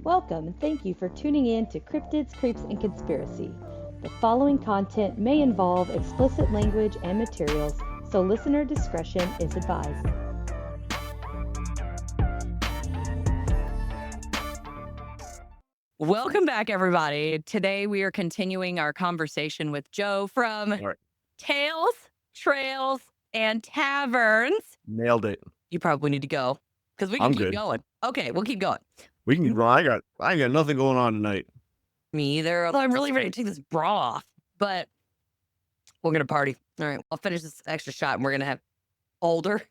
Welcome and thank you for tuning in to Cryptids, Creeps, and Conspiracy. The following content may involve explicit language and materials, so listener discretion is advised. Welcome back, everybody. Today we are continuing our conversation with Joe from Tales, Trails, and Taverns. Nailed it. You probably need to go because we can I'm keep good. going. Okay, we'll keep going. We can. Well, I got nothing going on tonight. Me either. Although I'm really ready to take this bra off, but we're gonna party. All right, I'll finish this extra shot, and we're gonna have older.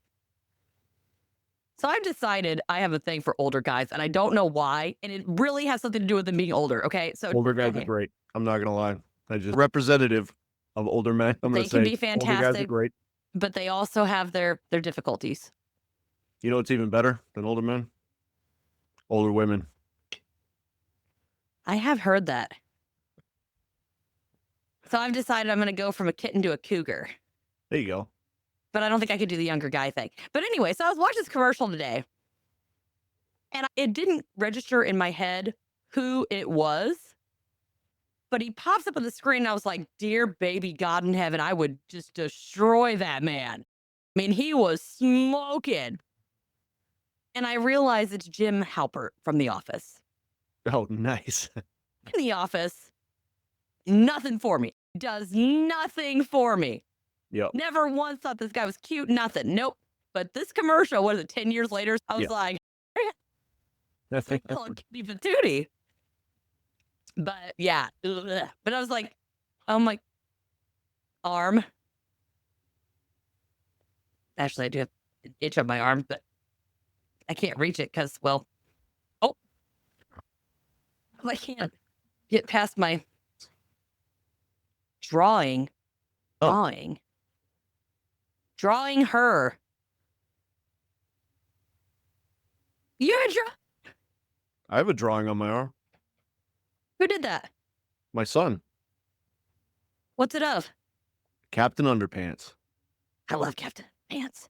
So I've decided I have a thing for older guys, and I don't know why, and it really has something to do with them being older. Okay, so Older guys are great. I'm not gonna lie. I just representative of older men. I'm they gonna can say be older guys are fantastic, great. but they also have their difficulties. You know what's even better than older men? Older women. I have heard that. So I've decided I'm going to go from a kitten to a cougar. There you go. But I don't think I could do the younger guy thing. But anyway, so I was watching this commercial today, and it didn't register in my head who it was. But he pops up on the screen, and I was like, dear baby God in heaven, I would just destroy that man. I mean, he was smoking. And I realized it's Jim Halpert from The Office. Oh, nice. In The Office, nothing for me. Does nothing for me. Yep. Never once thought this guy was cute. Nothing. Nope. But this commercial, what is it, 10 years later? I was like, calling Kitty Patootie. But yeah. Ugh. But I was like, oh my arm. Actually, I do have an itch on my arm, but I can't reach it because, well, I can't get past my drawing her. You have a I have a drawing on my arm. Who did that? My son, What's it of? Captain Underpants. I love Captain Pants.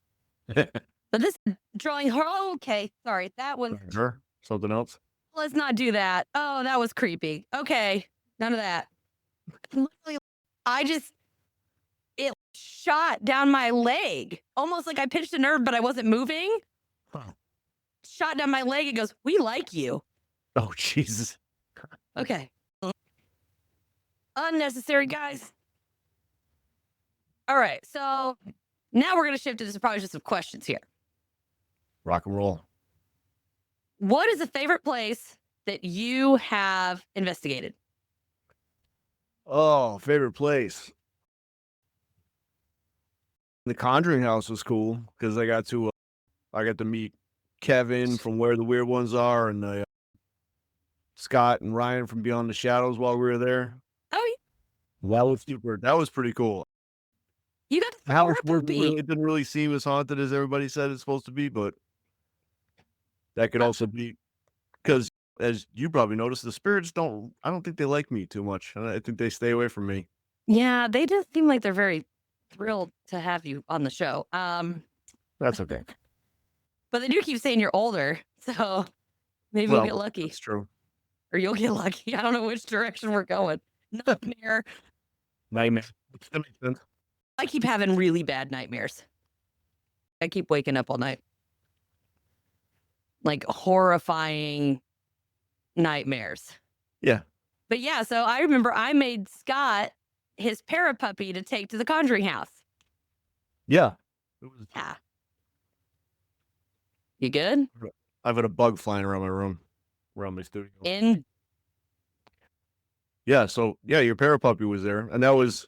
But this drawing her. Oh, okay. Sorry. That was. Sure. Something else. Let's not do that. Oh, that was creepy. Okay. None of that. Literally, it shot down my leg. Almost like I pinched a nerve, but I wasn't moving. Huh. Shot down my leg. It goes, we like you. Oh, Jesus. Okay. Unnecessary, guys. All right. So now we're going to shift to probably just some questions here. Rock and roll. What is a favorite place that you have investigated? Oh, favorite place. The Conjuring House was cool because I got to meet Kevin from Where the Weird Ones Are and Scott and Ryan from Beyond the Shadows while we were there. Oh, That was super. That was pretty cool. you got the House puppy. it didn't really seem as haunted as everybody said it's supposed to be, but that could also be because, as you probably noticed, the spirits I don't think they like me too much. I think they stay away from me. Yeah, they just seem like they're very thrilled to have you on the show. That's okay. But they do keep saying you're older, so maybe we'll get lucky. That's true. Or you'll get lucky. I don't know which direction we're going. Nightmare. Nightmare. That makes sense. I keep having really bad nightmares. I keep waking up all night. Like horrifying nightmares. Yeah. But yeah, so I remember I made Scott his parapuppy to take to the Conjuring House. Yeah. Yeah. You good? I've had a bug flying around my room, around my studio. Yeah, so yeah, your parapuppy was there, and that was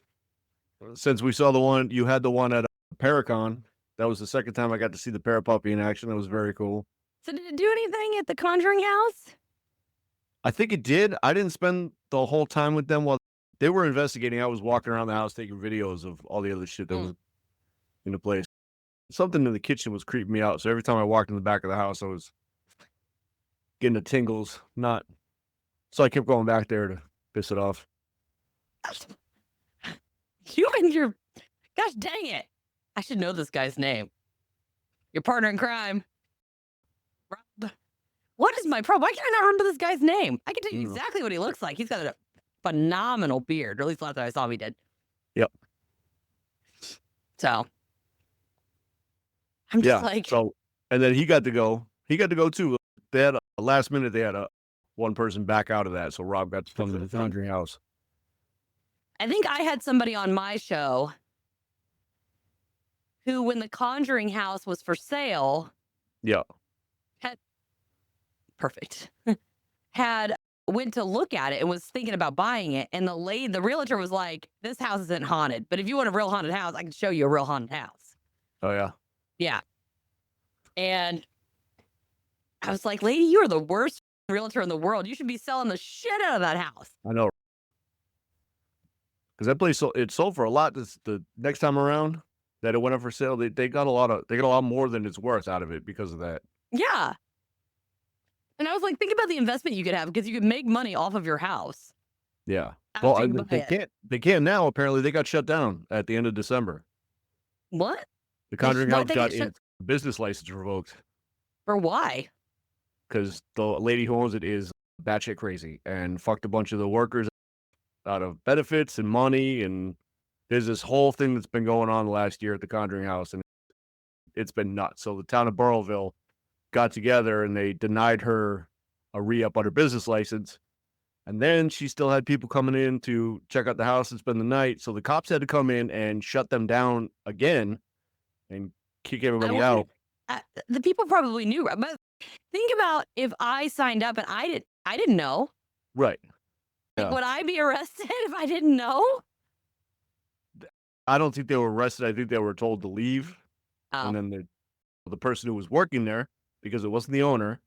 since we saw the one you had the one at Paracon. That was the second time I got to see the parapuppy in action. That was very cool. So did it do anything at the Conjuring House? I think it did. I didn't spend the whole time with them while they were investigating. I was walking around the house taking videos of all the other shit that was in the place. Something in the kitchen was creeping me out. So every time I walked in the back of the house, I was getting the tingles. So I kept going back there to piss it off. You and your, gosh dang it. I should know this guy's name. Your partner in crime. Rob. What is my problem? Why can't I not remember this guy's name? I can tell you exactly what he looks like. He's got a phenomenal beard, or at least the last time I saw him, he did. Yep. So I'm just like, so, and then he got to go. He got to go too. They had last minute. They had one person back out of that, so Rob got to come to the Conjuring House. I think I had somebody on my show who, when the Conjuring House was for sale, had went to look at it and was thinking about buying it, and the realtor was like, "This house isn't haunted, but if you want a real haunted house, I can show you a real haunted house." Oh yeah. Yeah. And I was like, "Lady, you are the worst realtor in the world. You should be selling the shit out of that house." I know. Because that place it sold for a lot. The next time around that it went up for sale, they got a lot more than it's worth out of it because of that. Yeah. And I was like, think about the investment you could have, because you could make money off of your house. Yeah. after Well, you buy they it. can't. They can now. Apparently, they got shut down at the end of December. What? The Conjuring why'd House they got get shut- its business license revoked For why? because the lady who owns it is batshit crazy and fucked a bunch of the workers out of benefits and money. And there's this whole thing that's been going on last year at the Conjuring House, and it's been nuts. So the town of Burrillville got together and they denied her a re-up on her business license. And then she still had people coming in to check out the house and spend the night. So the cops had to come in and shut them down again and kick everybody out. The people probably knew, but think about if I signed up and I didn't know. Right. Like, Yeah. would I be arrested if I didn't know? I don't think they were arrested. I think they were told to leave. Oh. And then the person who was working there, because it wasn't the owner,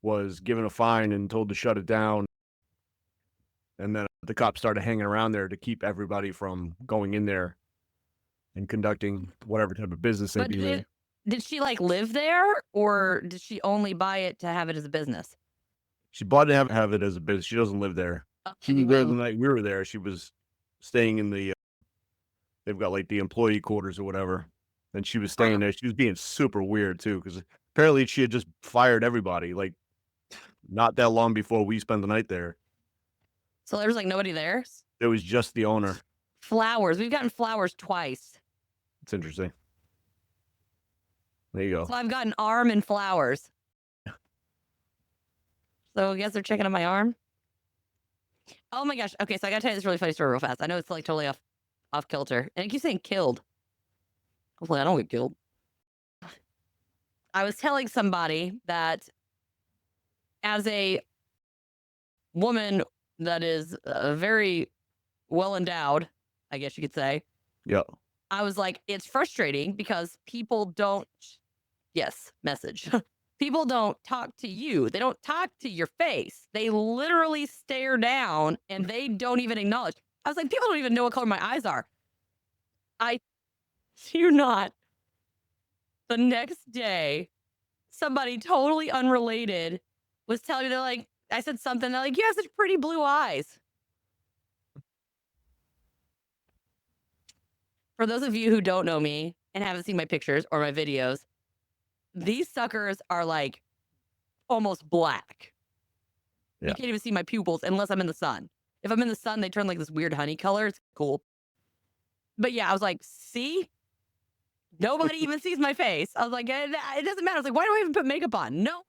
was given a fine and told to shut it down. And then the cops started hanging around there to keep everybody from going in there and conducting whatever type of business they do. Did she like live there, or did she only buy it to have it as a business? She bought it to have it as a business. She doesn't live there. She was there the night we were there. She was staying in the, they've got like the employee quarters or whatever. And she was staying there. She was being super weird too, because apparently she had just fired everybody like not that long before we spent the night there. So there was like nobody there? It was just the owner. Flowers. We've gotten flowers twice. It's interesting. There you go. So I've gotten arm and flowers. So I guess they're checking on my arm. Oh my gosh. Okay, so I gotta tell you this really funny story real fast. I know it's like totally off kilter. And I keep saying killed. Hopefully I don't get killed. I was telling somebody that as a woman that is very well endowed, I guess you could say. Yeah. I was like, it's frustrating because people don't, message. People don't talk to you. They don't talk to your face. They literally stare down and they don't even acknowledge. I was like, people don't even know what color my eyes are. I do not. The next day, somebody totally unrelated was telling me, they're like, I said something, they're like, you have such pretty blue eyes. For those of you who don't know me and haven't seen my pictures or my videos, these suckers are like almost black. Yeah. You can't even see my pupils unless I'm in the sun. If I'm in the sun, they turn like this weird honey color. It's cool. But yeah, I was like, see? Nobody even sees my face. I was like, it doesn't matter. I was like, why do I even put makeup on? No.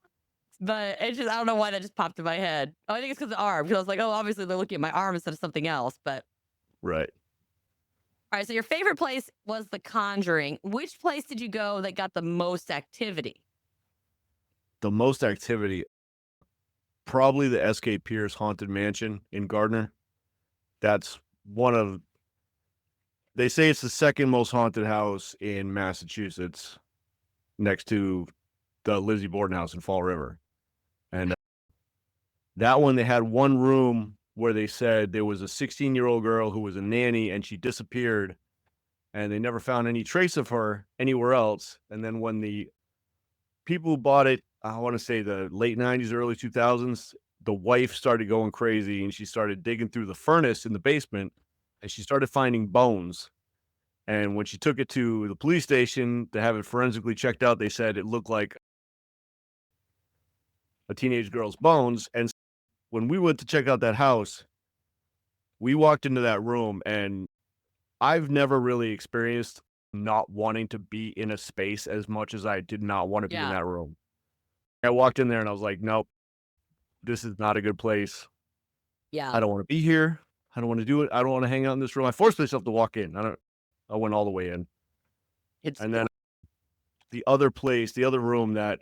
But it's just, I don't know why that just popped in my head. Oh, I think it's because of the arm. Because I was like, oh, obviously they're looking at my arm instead of something else. But Right. all right, so your favorite place was The Conjuring. Which place did you go that got the most activity? The most activity, probably the S.K. Pierce Haunted Mansion in Gardner. That's one of, they say it's the second most haunted house in Massachusetts, next to the Lizzie Borden house in Fall River. And that one, they had one room where they said there was a 16-year-old girl who was a nanny and she disappeared and they never found any trace of her anywhere else. And then when the people who bought it, I want to say the late 90s, early 2000s, the wife started going crazy and she started digging through the furnace in the basement and she started finding bones. And when she took it to the police station to have it forensically checked out, they said it looked like a teenage girl's bones. And when we went to check out that house, we walked into that room, and I've never really experienced not wanting to be in a space as much as I did not want to be in Yeah. that room. I walked in there and I was like, nope, this is not a good place. Yeah. I don't want to be here. I don't want to do it. I don't want to hang out in this room. I forced myself to walk in. I went all the way in. And then the other place, the other room that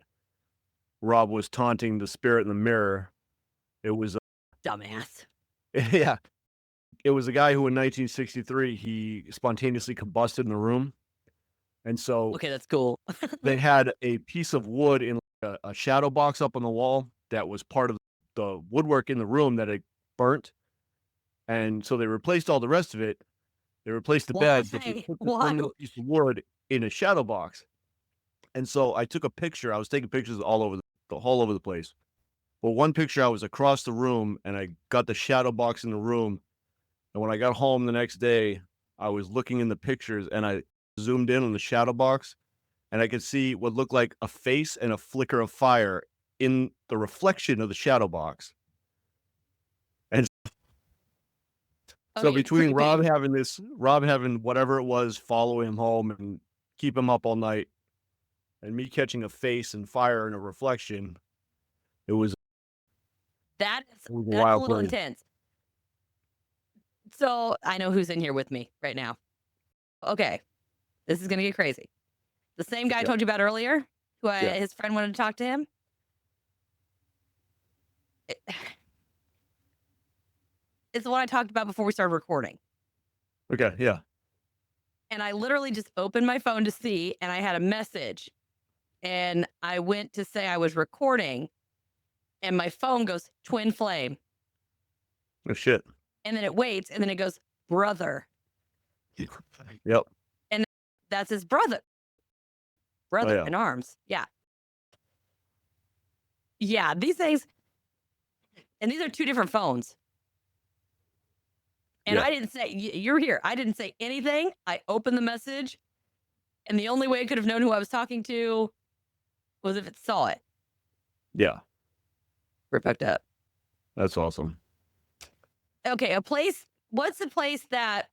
Rob was taunting the spirit in the mirror, it was dumbass. yeah. It was a guy who in 1963, he spontaneously combusted in the room. And so Okay, that's cool. they had a piece of wood in a shadow box up on the wall that was part of the woodwork in the room that had burnt. And so they replaced all the rest of it. They replaced the bed, but they put this one little piece of wood in a shadow box. And so I took a picture. I was taking pictures all over the place. Well, one picture, I was across the room and I got the shadow box in the room. And when I got home the next day, I was looking in the pictures and I zoomed in on the shadow box and I could see what looked like a face and a flicker of fire in the reflection of the shadow box. And so between Rob having whatever it was follow him home and keep him up all night, and me catching a face and fire in a reflection, that's a a wild little place. intense. So I know who's in here with me right now. Okay, this is gonna get crazy. The same guy I told you about earlier, who his friend wanted to talk to him. It's the one I talked about before we started recording. Okay, yeah. And I literally just opened my phone to see, and I had a message. And I went to say I was recording, and my phone goes twin flame. Oh, shit. And then it waits, and then it goes brother. Yep. And that's his brother. Brother in arms. Yeah. Yeah, these things. And these are two different phones. And I didn't say, you're here. I didn't say anything. I opened the message. And the only way I could have known who I was talking to was if it saw it. Yeah. We're fucked up. That's awesome. Okay, a place. What's the place that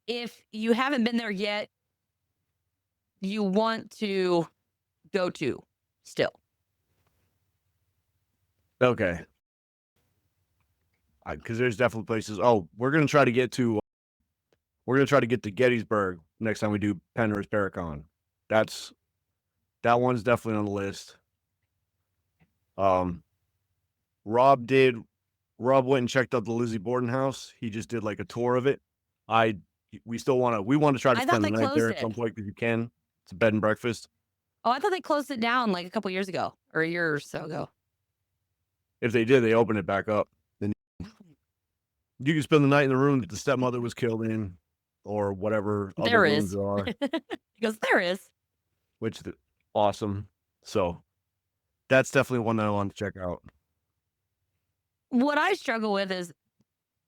if you haven't been there yet, you want to go to still? Okay. Because there's definitely places. Oh, we're gonna try to get to Gettysburg next time we do Penrose Paracon. That one's definitely on the list. Rob went and checked out the Lizzie Borden house. He just did like a tour of it. We want to try to spend the night there at some point if you can. It's a bed and breakfast. Oh, I thought they closed it down like a couple years ago or a year or so ago. If they did, they opened it back up. Then you can spend the night in the room that the stepmother was killed in, or whatever other rooms there are. He goes, there is. Which is awesome. So that's definitely one that I want to check out. What I struggle with is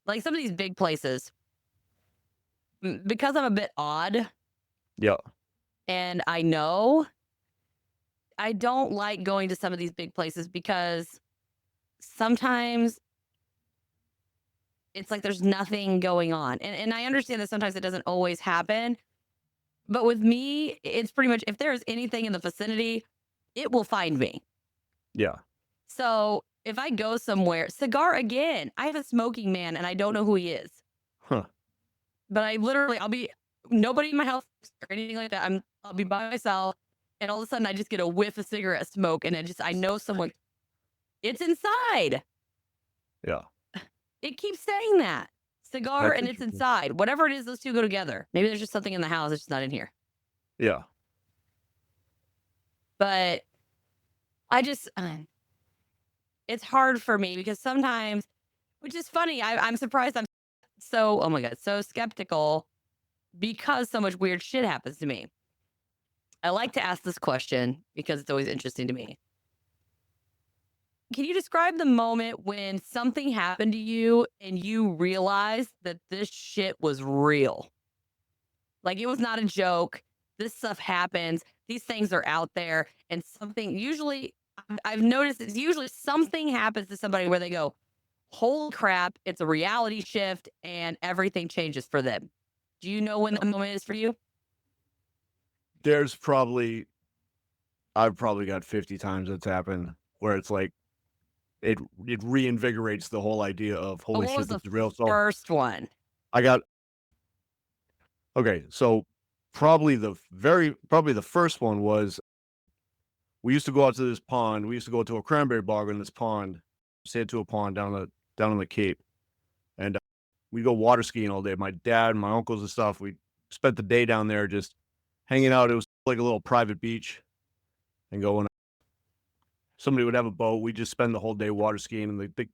like some of these big places, because I'm a bit odd. Yeah. And I know I don't like going to some of these big places because sometimes it's like there's nothing going on. And I understand that sometimes it doesn't always happen. But with me, it's pretty much if there's anything in the vicinity, it will find me. Yeah. So if I go somewhere, cigar again, I have a smoking man and I don't know who he is. Huh. But I'll be nobody in my house or anything like that. I'll be by myself. And all of a sudden I just get a whiff of cigarette smoke. And I know someone, it's inside. Yeah. It keeps saying that. Cigar That's and it's inside. Whatever it is, those two go together. Maybe there's just something in the house. It's just not in here. Yeah. But it's hard for me because sometimes, which is funny, I'm surprised I'm so, oh my God, so skeptical because so much weird shit happens to me. I like to ask this question because it's always interesting to me. Can you describe the moment when something happened to you and you realized that this shit was real? Like, it was not a joke. This stuff happens. These things are out there. And something usually, I've noticed it's usually something happens to somebody where they go, holy crap, it's a reality shift and everything changes for them. Do you know when that moment is for you? There's probably I've probably got 50 times that's happened where it's like it reinvigorates the whole idea of Oh, holy what was shit, the this is real. So first one? I got okay, so probably the first one was we used to go out to this pond. We used to go to a cranberry bog in this pond, say to a pond down on the Cape. And we go water skiing all day. My dad, my uncles and stuff. We spent the day down there just hanging out. It was like a little private beach and going. Somebody would have a boat. We just spend the whole day water skiing, and the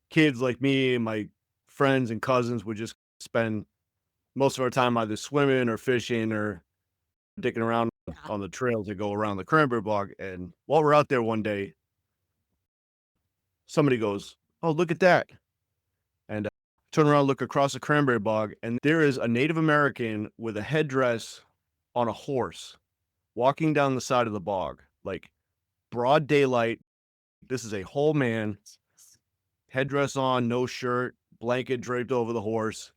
kids like me and my friends and cousins would just spend most of our time either swimming or fishing or dicking around Yeah. on the trails that go around the cranberry bog. And while we're out there one day, somebody goes, "Oh, look at that!" And turn around, look across the cranberry bog, and there is a Native American with a headdress on a horse walking down the side of the bog, like broad daylight. This is a whole man, headdress on, no shirt, blanket draped over the horse,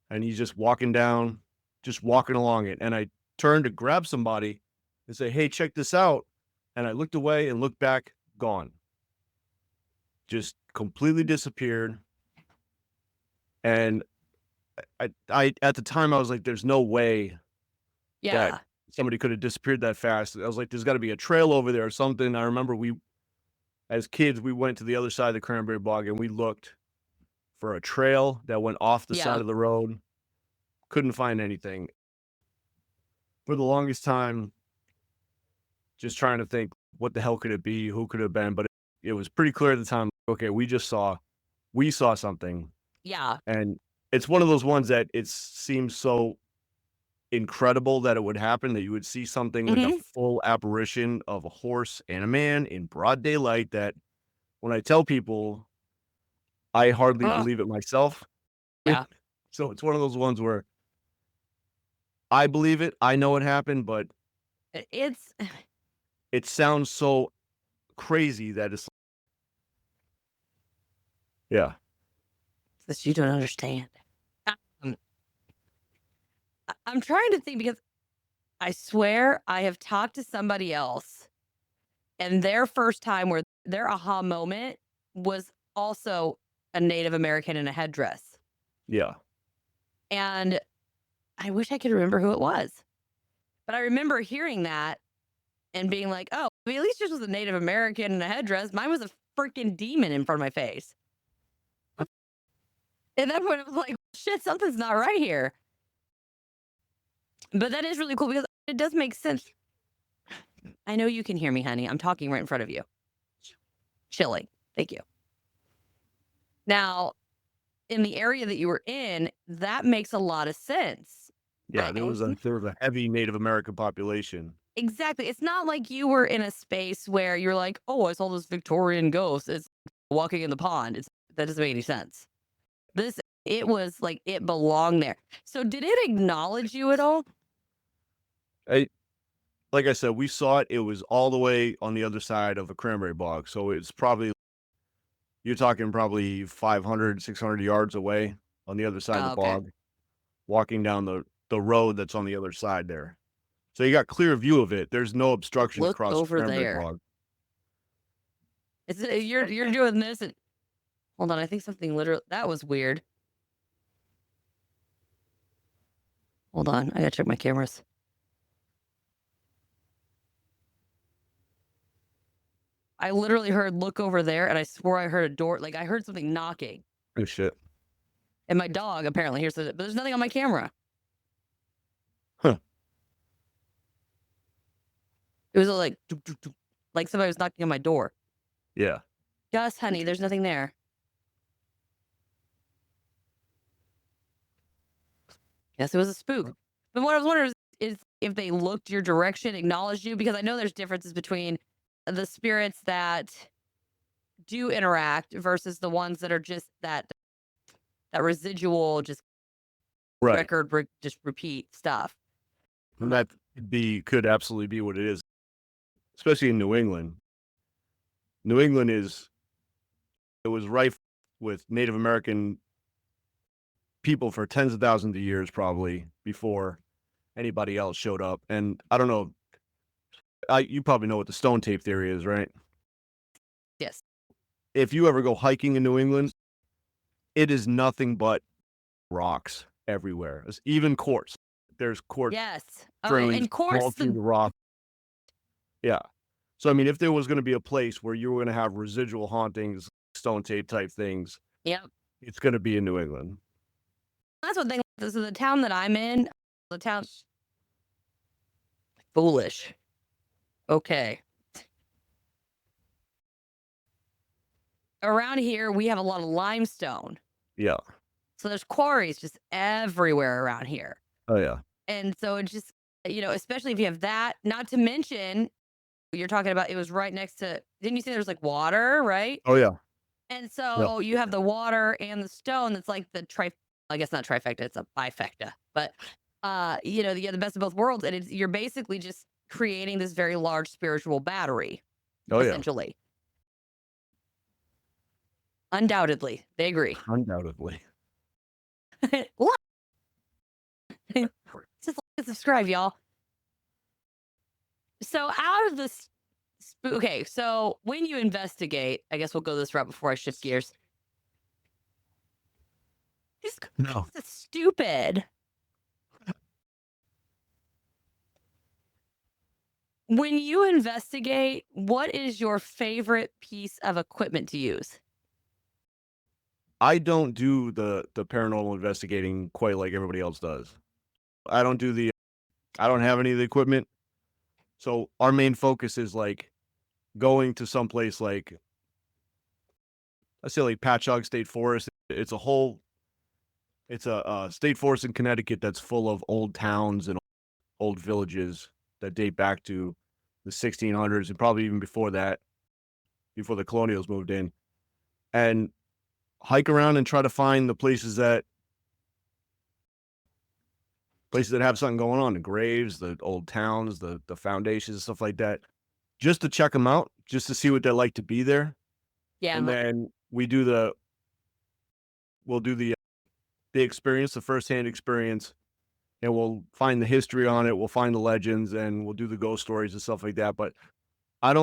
and he's just walking down, just walking along it. And I turned to grab somebody and say, "Hey, check this out." And I looked away and looked back, gone. Just completely disappeared. And I at the time I was like, there's no way Yeah. that somebody could have disappeared that fast. I was like, there's got to be a trail over there or something. I remember as kids, we went to the other side of the cranberry bog and we looked for a trail that went off the side Yeah. of the road. Couldn't find anything. For the longest time, just trying to think, what the hell could it be? Who could it have been? But it was pretty clear at the time, okay, we saw something. Yeah. And it's one of those ones that it seems so incredible that it would happen, that you would see something like a Mhm. full apparition of a horse and a man in broad daylight, that when I tell people, I hardly Ugh. believe it myself. Yeah. So it's one of those ones where I believe it, I know it happened, but It's it sounds so crazy that it's yeah. this you don't understand. Um, I'm trying to think because I swear I have talked to somebody else and their first time where their aha moment was also a Native American in a headdress. Yeah. And I wish I could remember who it was. But I remember hearing that and being like, oh, I mean, at least yours was a Native American in a headdress. Mine was a freaking demon in front of my face. At that point, I was like, shit, something's not right here. But that is really cool because it does make sense. I know you can hear me, honey. I'm talking right in front of you. Chilling. Thank you. Now, in the area that you were in, that makes a lot of sense. Yeah, there was a heavy Native American population. Exactly. It's not like you were in a space where you're like, oh, I saw this Victorian ghost. It's walking in the pond. That doesn't make any sense. It was like it belonged there. So did it acknowledge you at all? Like I said, we saw it. It was all the way on the other side of a cranberry bog. So it's probably, you're talking probably 500, 600 yards away on the other side of the Okay. bog, walking down the road that's on the other side there. So you got clear view of it. There's no obstruction Look across the over cranberry there. bog. You're doing this and hold on, I think something literally that was weird. Hold on, I gotta check my cameras. I literally heard look over there and I swore I heard a door, like I heard something knocking. Oh shit. And my dog apparently hears it, but there's nothing on my camera. Huh. It was like doop, doop, doop, like somebody was knocking on my door. Yeah. Gus, honey, there's nothing there. Yes, it was a spook. But what I was wondering is if they looked your direction, acknowledged you, because I know there's differences between the spirits that do interact versus the ones that are just that residual, just Right. record, just repeat stuff. And that could absolutely be what it is, especially in New England. New England it was rife with Native American people for tens of thousands of years, probably before anybody else showed up. And I don't know, you probably know what the stone tape theory is, right? Yes. If you ever go hiking in New England, it is nothing but rocks everywhere. It's even quartz. There's quartz. Yes. And quartz, through the rock. Yeah. So, I mean, if there was going to be a place where you were going to have residual hauntings, stone tape type things, yep. it's going to be in New England. That's one thing. So the town that I'm in, the town's foolish. Okay. Around here, we have a lot of limestone. Yeah. So there's quarries just everywhere around here. Oh, yeah. And so it just, especially if you have that, not to mention, you're talking about it was right next to, didn't you say there's like water, right? Oh, yeah. And so you have the water and the stone that's like the I guess not trifecta, it's a bifecta. But, you have the best of both worlds. And you're basically just creating this very large spiritual battery, essentially. Undoubtedly. They agree. Undoubtedly. Just like and subscribe, y'all. So out of this, okay, so when you investigate, I guess we'll go this route before I shift gears. No. That's stupid. When you investigate, what is your favorite piece of equipment to use? I don't do the paranormal investigating quite like everybody else does. I don't have any of the equipment. So our main focus is like going to some place like, let's say like Patchogue State Forest. It's a state forest in Connecticut that's full of old towns and old villages that date back to the 1600s and probably even before that, before the colonials moved in. And hike around and try to find the places that have something going on, the graves, the old towns, the foundations, stuff like that, just to check them out, just to see what they're like to be there. Yeah. And then we'll do the experience, the firsthand experience, and we'll find the history on it. We'll find the legends and we'll do the ghost stories and stuff like that. But I'm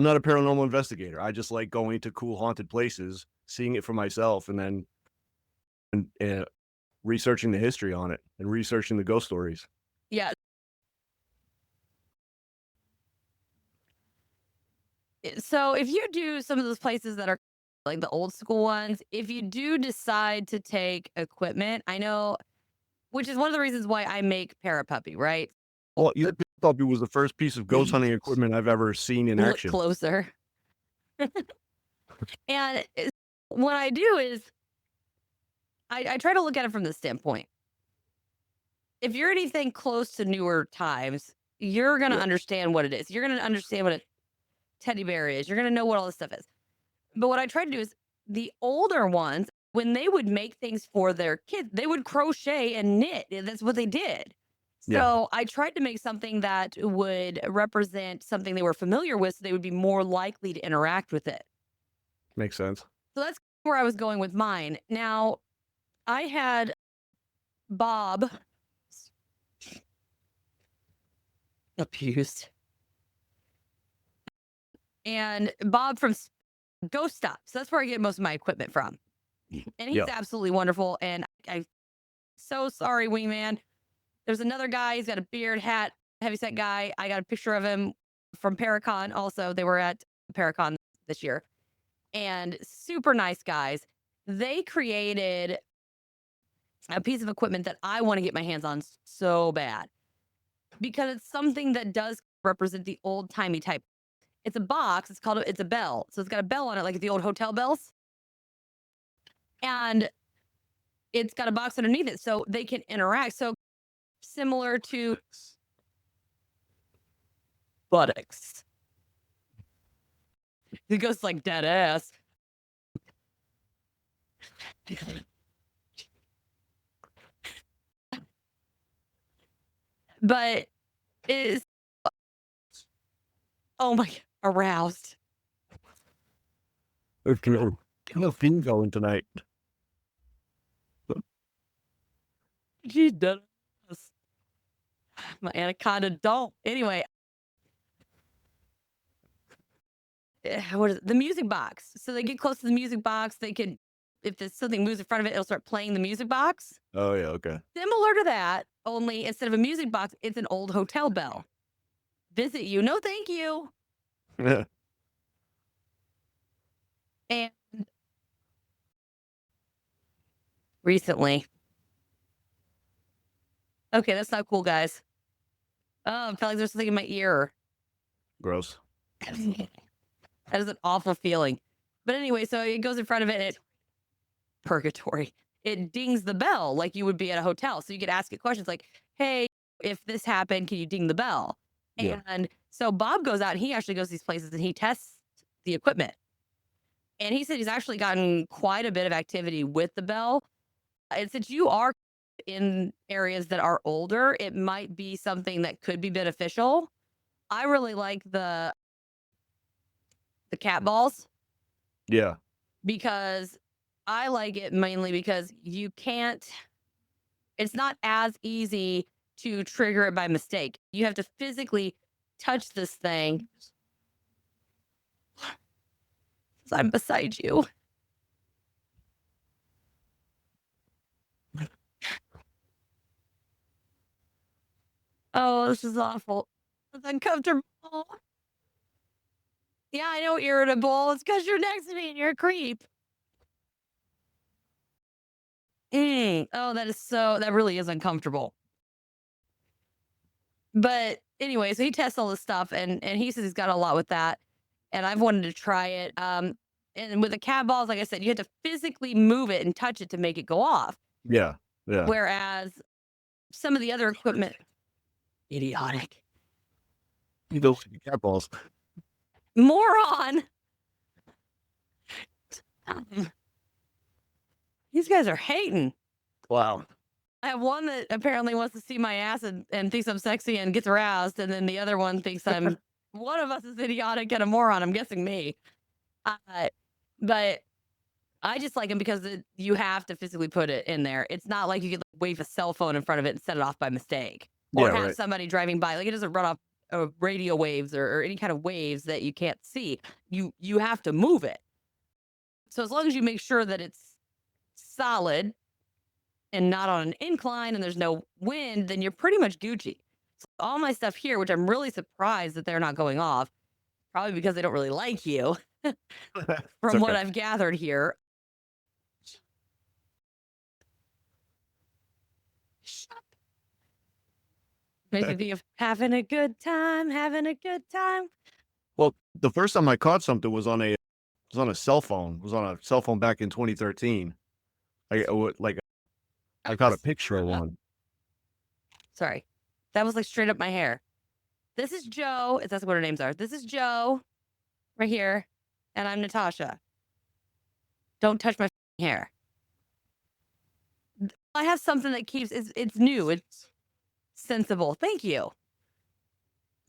not a paranormal investigator. I just like going to cool haunted places, seeing it for myself, and then researching the history on it and researching the ghost stories. Yeah. So if you do some of those places that are like the old school ones, if you do decide to take equipment, I know, which is one of the reasons why I make Parapuppy, right? Well, Puppy was the first piece of ghost hunting equipment I've ever seen in action. Look closer. And what I do is I try to look at it from this standpoint. If you're anything close to newer times, you're going to understand what it is. You're going to understand what a teddy bear is. You're going to know what all this stuff is. But what I try to do is the older ones, when they would make things for their kids, they would crochet and knit. That's what they did. So I tried to make something that would represent something they were familiar with, so they would be more likely to interact with it. Makes sense. So that's where I was going with mine. Now, I had Bob abused. And Bob from Ghost Stop. So that's where I get most of my equipment from. And he's absolutely wonderful. And I'm so sorry, wingman. There's another guy. He's got a beard, hat, heavyset guy. I got a picture of him from Paracon. Also, they were at Paracon this year. And super nice guys. They created a piece of equipment that I want to get my hands on so bad. Because it's something that does represent the old-timey type. It's a box. It's a bell. So it's got a bell on it, like the old hotel bells. And it's got a box underneath it so they can interact. So similar to buttocks. It goes like dead ass. but is oh my aroused. Okay. No fin going tonight. She does. My anaconda don't. Anyway, what is it? The music box. So they get close to the music box. They can, if there's something moves in front of it, it'll start playing the music box. Oh yeah, okay. Similar to that, only instead of a music box, it's an old hotel bell. Visit you. No, thank you. Yeah. And recently. Okay, that's not cool, guys. Oh, I felt like there's something in my ear. Gross. That is an awful feeling. But anyway, so it goes in front of it and it purgatory. It dings the bell like you would be at a hotel. So you could ask it questions like, hey, if this happened, can you ding the bell? Yeah. And so Bob goes out and he actually goes to these places and he tests the equipment. And he said he's actually gotten quite a bit of activity with the bell. And since you are in areas that are older, it might be something that could be beneficial. I really like the cat balls Yeah. because I like it mainly because you can't, it's not as easy to trigger it by mistake. You have to physically touch this thing. I'm beside you. Oh, this is awful. It's uncomfortable. Yeah, I know, irritable. It's because you're next to me and you're a creep. Oh, that really is uncomfortable. But anyway, so he tests all this stuff and he says he's got a lot with that. And I've wanted to try it. And with the cat balls, like I said, you have to physically move it and touch it to make it go off. Yeah. Yeah. Whereas some of the other equipment, idiotic. Those cat balls. Moron. These guys are hating. Wow. I have one that apparently wants to see my ass and thinks I'm sexy and gets aroused. And then the other one thinks one of us is idiotic and a moron. I'm guessing me. But I just like them because you have to physically put it in there. It's not like you could wave a cell phone in front of it and set it off by mistake. Or Yeah, have right. somebody driving by. Like it doesn't run off radio waves or any kind of waves that you can't see. You have to move it. So as long as you make sure that it's solid and not on an incline and there's no wind, then you're pretty much Gucci. So all my stuff here, which I'm really surprised that they're not going off, probably because they don't really like you, from what I've gathered here. Makes me think of having a good time. Well, the first time I caught something was on a cell phone. It was on a cell phone back in 2013. I caught a picture of one. Sorry. That was like straight up my hair. This is Joe. That's what her names are. This is Joe right here. And I'm Natasha. Don't touch my hair. I have something that keeps, it's new. It's sensible. Thank you.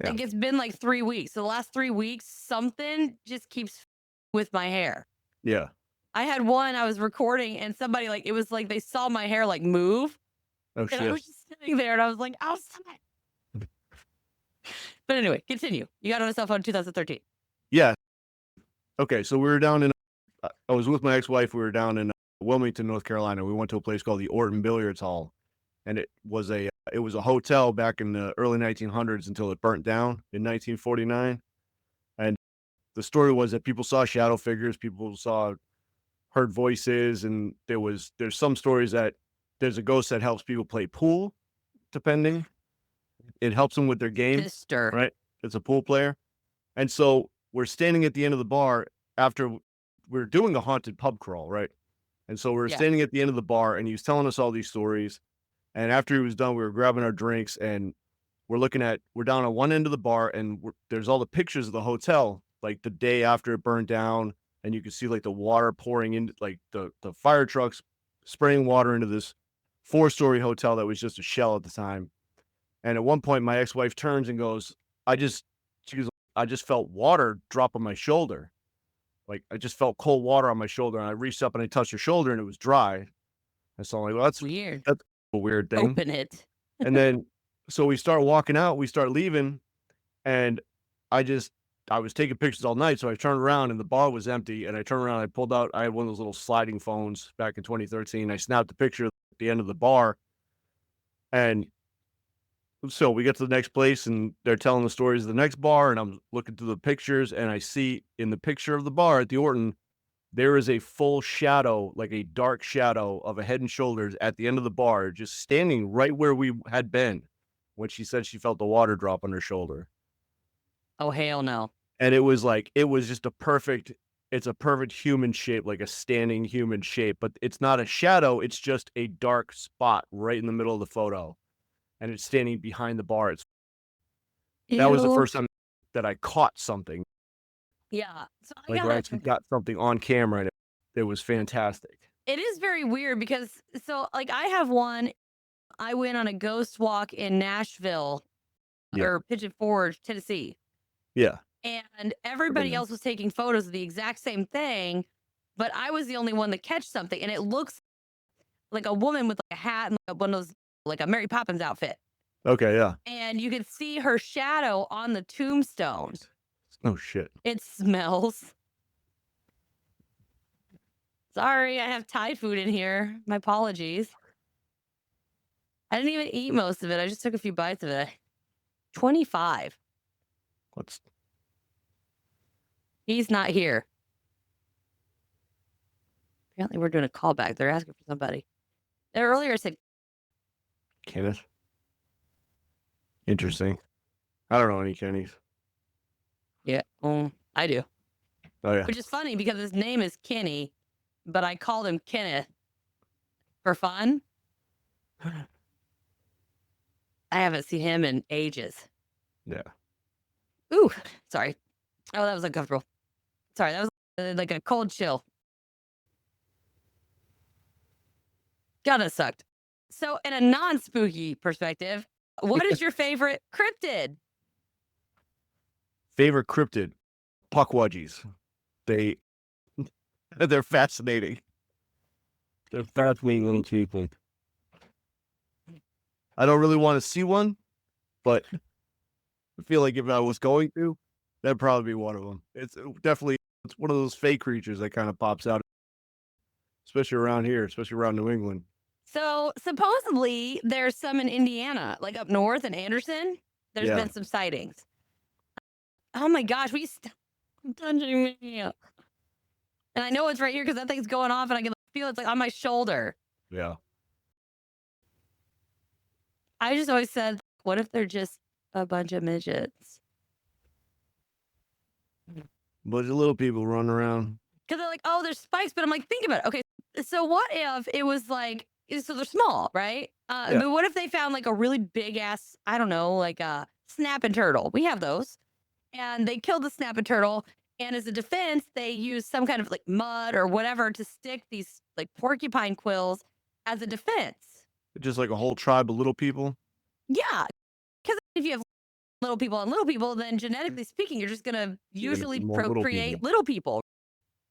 Yeah. Like it's been like 3 weeks. So the last 3 weeks, something just keeps with my hair. Yeah. I had one I was recording and somebody it was like they saw my hair like move. Oh and I was just sitting there and I was like, oh, stop it. But anyway, continue. You got on a cell phone in 2013. Yeah. Okay, so we were down in, I was with my ex-wife. We were down in Wilmington, North Carolina. We went to a place called the Orton Billiards Hall, and it was a hotel back in the early 1900s until it burnt down in 1949. And the story was that people saw shadow figures, people heard voices, and there's some stories that there's a ghost that helps people play pool, depending. It helps them with their game. Sister. Right? It's a pool player. And so we're standing at the end of the bar after we're doing a haunted pub crawl, right? And so we're standing at the end of the bar and he was telling us all these stories. And after he was done, we were grabbing our drinks and we're down at one end of the bar and there's all the pictures of the hotel, like the day after it burned down. And you can see like the water pouring into like the fire trucks spraying water into this 4-story hotel that was just a shell at the time. And at one point, my ex-wife turns and goes, I just felt water drop on my shoulder. Like, I just felt cold water on my shoulder, and I reached up and I touched her shoulder, and it was dry. And so I'm like, well, Weird. that's a weird thing. Open it. And then, so we start walking out, we start leaving, and I was taking pictures all night, so I turned around and the bar was empty, and I turned around, I pulled out, I had one of those little sliding phones back in 2013. I snapped a picture at the end of the bar, and so we get to the next place, and they're telling the stories of the next bar, and I'm looking through the pictures, and I see in the picture of the bar at the Orton, there is a full shadow, like a dark shadow of a Head and Shoulders at the end of the bar, just standing right where we had been when she said she felt the water drop on her shoulder. Oh, hell no. And it was just it's a perfect human shape, like a standing human shape, but it's not a shadow. It's just a dark spot right in the middle of the photo. And it's standing behind the bar. That was the Ew. first time that I caught something. Yeah. So Like, I actually got something on camera, and it was fantastic. it is very weird because, so like, I have one. I went on a ghost walk in Nashville Yeah. or Pigeon Forge, Tennessee. Yeah. And everybody else was taking photos of the exact same thing, but I was the only one that catch something. And it looks like a woman with like a hat and like one of those, like a Mary Poppins outfit. Okay, yeah. And you could see her shadow on the tombstone. Oh, shit. It smells. Sorry, I have Thai food in here. My apologies. I didn't even eat most of it. I just took a few bites of it. 25. He's not here. Apparently, we're doing a callback. They're asking for somebody. Earlier, I said Kenneth. Interesting. I don't know any Kennys. Yeah, I do. Oh, yeah. Which is funny because his name is Kenny, but I called him Kenneth for fun. I haven't seen him in ages. Yeah. Ooh, sorry. Oh, that was uncomfortable. Sorry, that was like a cold chill. God, that sucked. So, in a non-spooky perspective, what is your favorite cryptid? Favorite cryptid? Pukwudgies. They're fascinating. They're fascinating little people. I don't really want to see one, but I feel like if I was going to, that'd probably be one of them. It's one of those fake creatures that kind of pops out, especially around here, especially around New England. So supposedly there's some in Indiana, like up north in Anderson. There's been some sightings. Oh my gosh, touching me. And I know it's right here because that thing's going off and I can feel it's like on my shoulder. Yeah. I just always said, what if they're just a bunch of midgets? Bunch of little people running around. Because they're like, oh, there's spikes. But I'm like, think about it. Okay, so what if it was like, so they're small, right? But what if they found like a really big ass, I don't know, like a snapping turtle? We have those. And they killed the snapping turtle. And as a defense, they used some kind of like mud or whatever to stick these like porcupine quills as a defense. Just like a whole tribe of little people. Yeah. Because if you have little people, then genetically speaking, you're just going to usually procreate little people.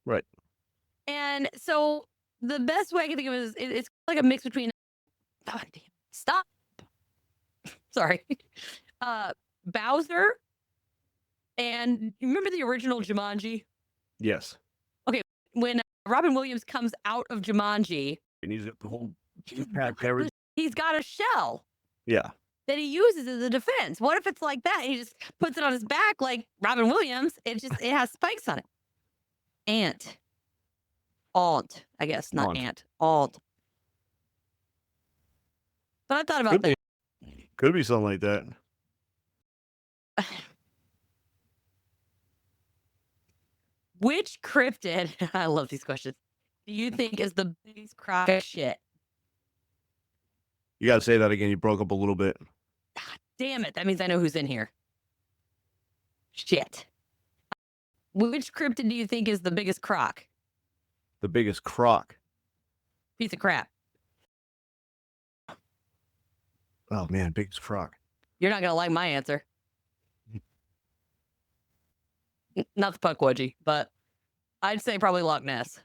Right. And so the best way I can think of it is it's like a mix between stop. Sorry. Bowser. And you remember the original Jumanji? Yes. Okay. When Robin Williams comes out of Jumanji. And he's got the whole pack everything. He's got a shell. Yeah. That he uses as a defense. What if it's like that? He just puts it on his back like Robin Williams. It has spikes on it. Aunt, I guess, not ant. Aunt. But I thought about that. Could be something like that. Which cryptid, I love these questions, do you think is the biggest crock of shit? You got to say that again. You broke up a little bit. Damn it. That means I know who's in here. Shit. Which cryptid do you think is the biggest crock? The biggest crock? Piece of crap. Oh, man. Biggest crock. You're not gonna like my answer. Not the Pukwudgie, but I'd say probably Loch Ness.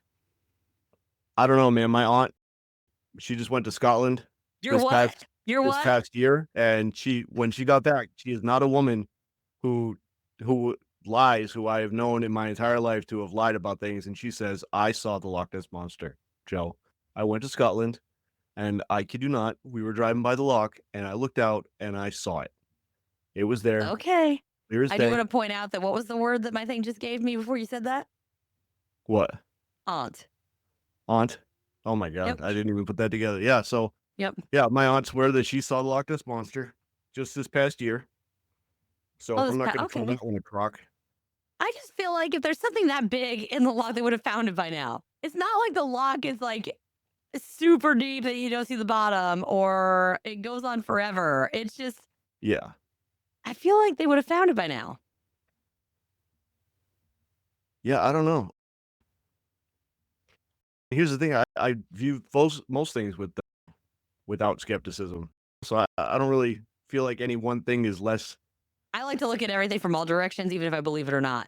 I don't know, man. My aunt, she just went to Scotland You're this what? past You're this what? past year, and when she got back, she is not a woman who lies, who I have known in my entire life to have lied about things. And she says, I saw the Loch Ness monster, Joe. I went to Scotland, and I kid you not, we were driving by the loch, and I looked out and I saw it. It was there. Okay. Clear as I do day. want to point out that what was the word that my thing just gave me before you said that? What? Aunt. Aunt? Oh my God. Yep. I didn't even put that together. Yeah. So, Yep. yeah, my aunt swear that she saw the Loch Ness monster just this past year. So Oh, I'm not going to okay. call that one a crock. I just feel like if there's something that big in the loch, they would have found it by now. It's not like the loch is like super deep that you don't see the bottom or it goes on forever. It's just, Yeah. I feel like they would have found it by now. Yeah. I don't know. Here's the thing. I view most things without skepticism. So I don't really feel like any one thing is less. I like to look at everything from all directions, even if I believe it or not.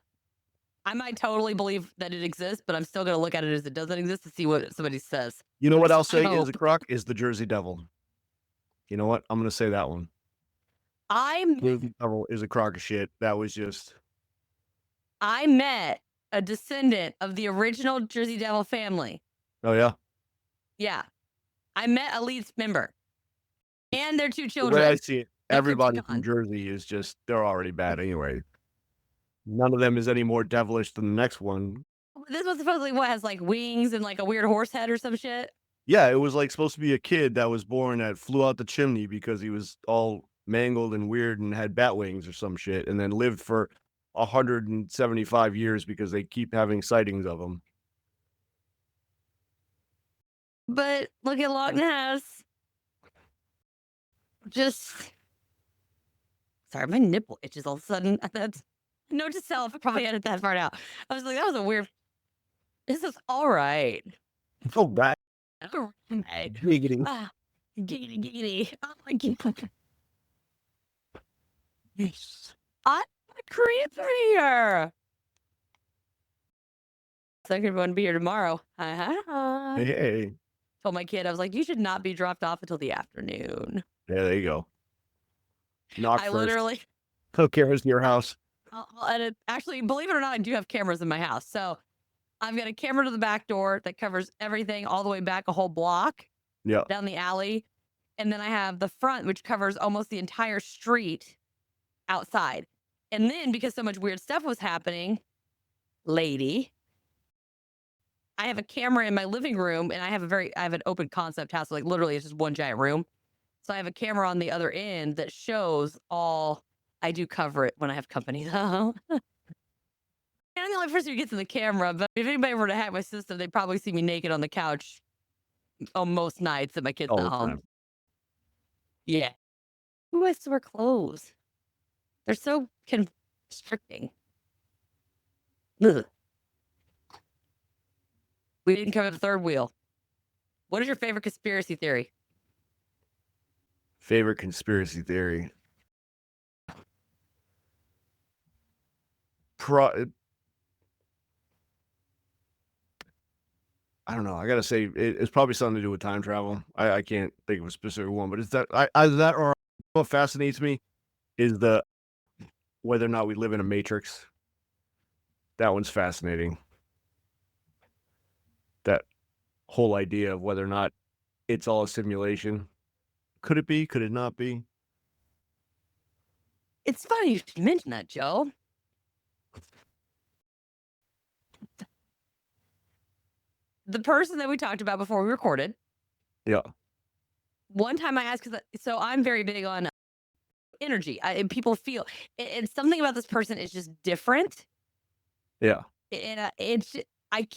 I might totally believe that it exists, but I'm still going to look at it as it doesn't exist to see what somebody says. You know what I I'll say is a hope. crock is the Jersey Devil. You know what? I'm going to say that one. Jersey Devil is a crock of shit. That was just. I met a descendant of the original Jersey Devil family. Oh, yeah. Yeah. I met a Leeds member and their two The children. way I see it, The everybody from Crypticon. Jersey is just, they're already bad anyway. None of them is any more devilish than the next one. This was supposedly what has like wings and like a weird horse head or some shit. Yeah, it was like supposed to be a kid that was born that flew out the chimney because he was all mangled and weird and had bat wings or some shit, and then lived for 175 years because they keep having sightings of him. But look at Loch Ness. Just sorry, my nipple itches all of a sudden. That's note to self. I probably edit that part out. I was like, that was a weird. This is all right. Oh, bad. All right. Giggity. Ah, giggity, giggity. Oh my God. Yes. I'm creeps here. So I'm going to be here tomorrow. Hi. Hey. Told my kid, I was like, you should not be dropped off until the afternoon. Yeah, there you go. Knock I first. literally. Who cares to your house? I'll edit. Actually, believe it or not, I do have cameras in my house. So I've got a camera to the back door that covers everything all the way back a whole block Yeah. down the alley. And then I have the front, which covers almost the entire street outside. And then because so much weird stuff was happening, lady, I have a camera in my living room and I have an open concept house. So like literally it's just one giant room. So I have a camera on the other end that shows all. I do cover it when I have company though. And I'm the only person who gets in the camera, but if anybody were to hack my system, they'd probably see me naked on the couch on most nights that my kid's All not the home. time. Yeah. Who has to wear clothes? They're so constricting. Ugh. We didn't cover the third wheel. What is your favorite conspiracy theory? Favorite conspiracy theory? I don't know. I gotta say, it's probably something to do with time travel. I can't think of a specific one, but it's that either that or what fascinates me is whether or not we live in a matrix. That one's fascinating. That whole idea of whether or not it's all a simulation. Could it be? Could it not be? It's funny you should mention that, Joe. The person that we talked about before we recorded. Yeah. One time I asked, so I'm very big on energy. And people feel, and something about this person is just different. Yeah. And I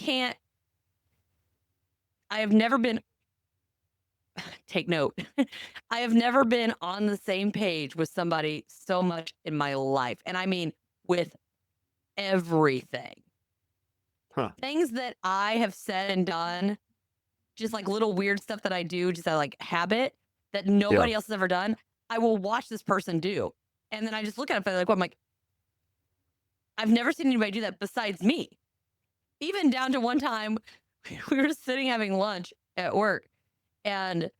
have never been, take note, I have never been on the same page with somebody so much in my life. And I mean, with everything. Huh. Things that I have said and done, just like little weird stuff that I do, just out of like habit that nobody else has ever done. I will watch this person do. And then I just look at it like, well, I'm like, I've never seen anybody do that besides me. Even down to one time, we were sitting having lunch at work, and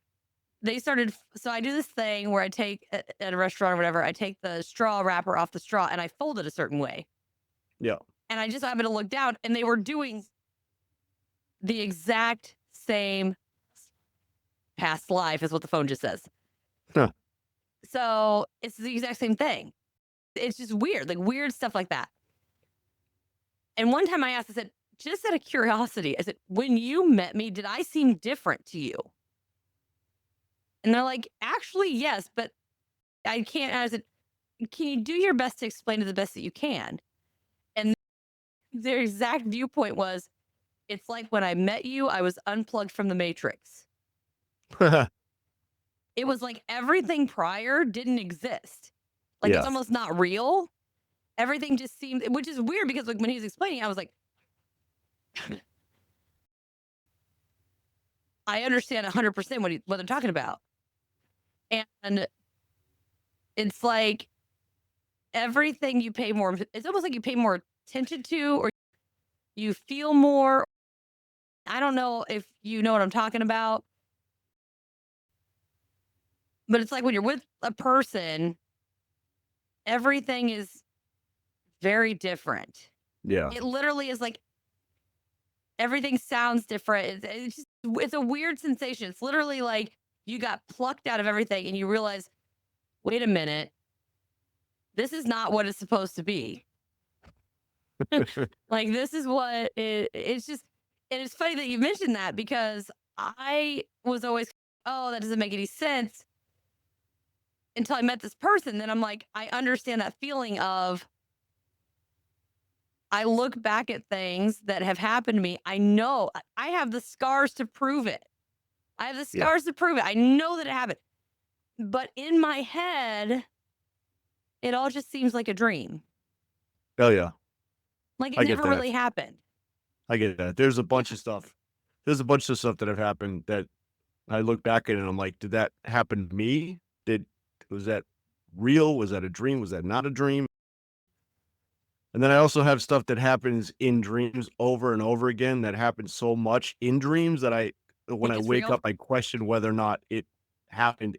they started. So I do this thing where I take at a restaurant or whatever, I take the straw wrapper off the straw and I fold it a certain way. Yeah. And I just happened to look down, and they were doing the exact same past life is what the phone just says. Huh. So it's the exact same thing. It's just weird, like weird stuff like that. And one time I asked, I said, just out of curiosity, I said, when you met me, did I seem different to you? And they're like, actually, yes, but I can't. And I said, can you do your best to explain it the best that you can? And their exact viewpoint was, it's like when I met you, I was unplugged from the Matrix. It was like everything prior didn't exist. Like Yeah. it's almost not real. Everything just seemed, which is weird because like when he was explaining, I was like, I understand 100% what they're talking about. And it's like everything you pay more, it's almost like you pay more attention to, or you feel more. I don't know if you know what I'm talking about, but it's like when you're with a person, everything is very different. Yeah. It literally is like everything sounds different. It's a weird sensation. It's literally like you got plucked out of everything and you realize, wait a minute, this is not what it's supposed to be. Like this is what it's just, and it's funny that you mentioned that because I was always, oh, that doesn't make any sense until I met this person. Then I'm like, I understand that feeling of, I look back at things that have happened to me. I know I have the scars to prove it. I have the Yeah. scars to prove it. I know that it happened. But in my head, it all just seems like a dream. Oh yeah. Like it I get never that. really happened. I get that. There's a bunch of stuff. There's a bunch of stuff that have happened that I look back at and I'm like, did that happen to me? Was that real? Was that a dream? Was that not a dream? And then I also have stuff that happens in dreams over and over again that happens so much in dreams that when I Think it's wake real? up, I question whether or not it happened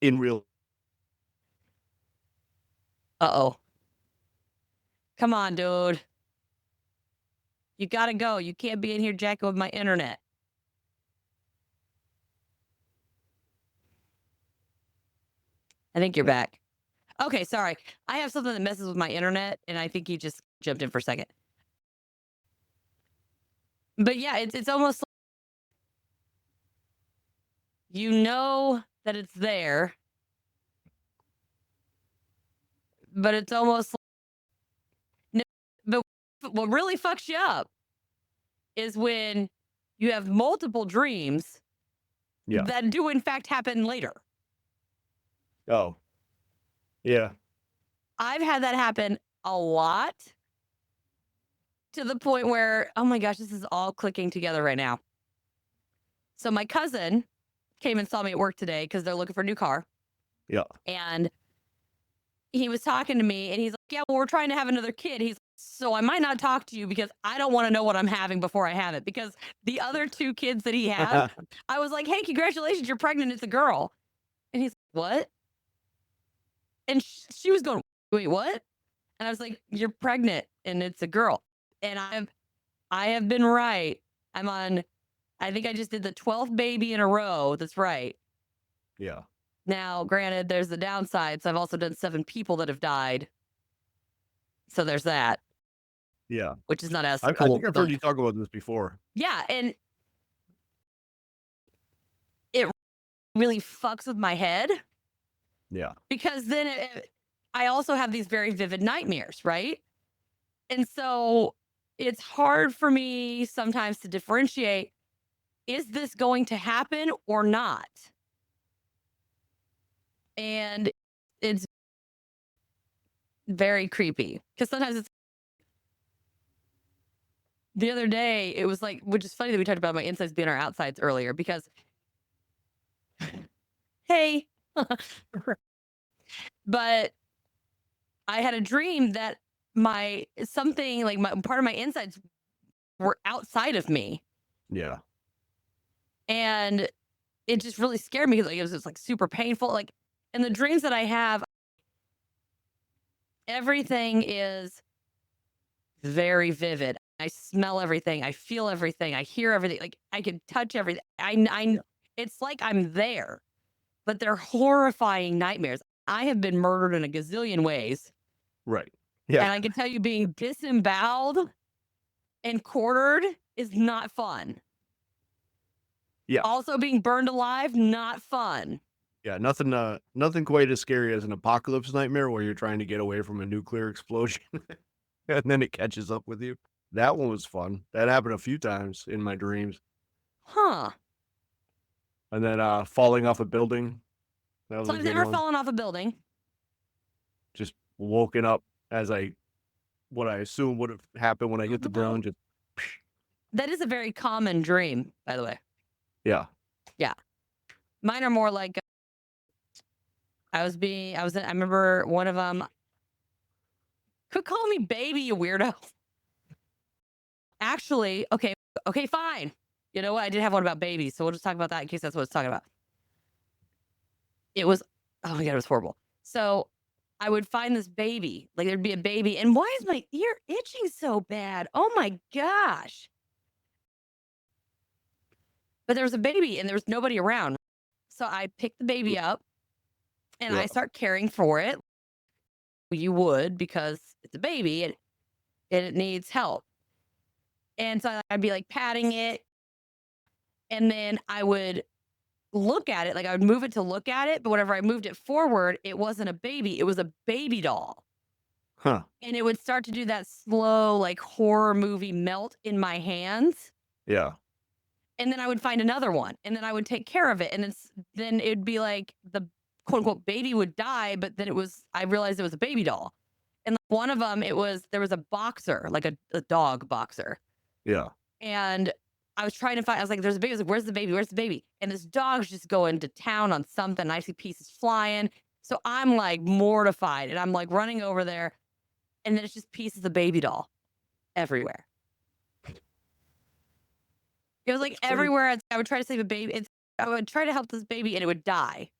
in real. Uh-oh. Come on, dude. You gotta go. You can't be in here jacking with my internet. I think you're back. Okay, sorry. I have something that messes with my internet, and I think you just jumped in for a second. But yeah, it's almost like you know that it's there, but it's almost like, but what really fucks you up is when you have multiple dreams Yeah. that do in fact happen later. Oh. Yeah. I've had that happen a lot to the point where, oh my gosh, this is all clicking together right now. So my cousin came and saw me at work today because they're looking for a new car. Yeah. And he was talking to me and he's like, yeah, well, we're trying to have another kid. He's like, so I might not talk to you because I don't want to know what I'm having before I have it. Because the other two kids that he had, I was like, hey, congratulations, you're pregnant. It's a girl. And he's like, what? And she was going, wait, what? And I was like, you're pregnant and it's a girl. And I have been right. I'm on, I think I just did the 12th baby in a row. That's right. Yeah. Now, granted, there's the downsides. I've also done 7 people that have died. So there's that, Yeah. which is not as I cool. think I've heard you talk about this before. Yeah. And it really fucks with my head Yeah. because then I also have these very vivid nightmares, right? And so it's hard for me sometimes to differentiate, is this going to happen or not? And it's very creepy because sometimes it's, the other day, it was like, which is funny that we talked about my insides being our outsides earlier because, hey, But I had a dream that something like part of my insides were outside of me. Yeah. And it just really scared me because it was just like super painful. Like in the dreams that I have, everything is very vivid. I smell everything. I feel everything. I hear everything. Like I can touch everything. It's like I'm there, but they're horrifying nightmares. I have been murdered in a gazillion ways. Right. And Yeah. I can tell you being disemboweled and quartered is not fun. Yeah. Also being burned alive, not fun. Yeah. Nothing quite as scary as an apocalypse nightmare where you're trying to get away from a nuclear explosion and then it catches up with you. That one was fun. That happened a few times in my dreams. Huh. And then falling off a building. That was So a I've good never one. fallen off a building. Just woken up as what I assume would have happened when I hit the ground. Just That is a very common dream, by the way. yeah. Yeah. Mine are more like I remember one of them could call me baby, you weirdo. Actually, okay, fine. You know what? I did have one about babies, so we'll just talk about that in case that's what it's talking about. It was, oh my God, it was horrible. So I would find this baby, like there'd be a baby, and why is my ear itching so bad? Oh my gosh. But there was a baby and there was nobody around. So I picked the baby up and Yeah. I start caring for it. You would, because it's a baby and it needs help. And so I'd be like patting it. And then I would look at it, like I would move it to look at it. But whenever I moved it forward, it wasn't a baby, it was a baby doll. Huh. And it would start to do that slow, like horror movie melt in my hands. Yeah. And then I would find another one and then I would take care of it. And then it'd be like the quote unquote baby would die, but then I realized it was a baby doll. And one of them, there was a boxer, like a dog boxer. Yeah. And I was trying to find, I was like, there's a baby. I was like, where's the baby? Where's the baby? And this dog's just going to town on something. I see pieces flying. So I'm like mortified and I'm like running over there. And then it's just pieces of baby doll everywhere. It was like everywhere. I would try to save a baby. I would try to help this baby and it would die.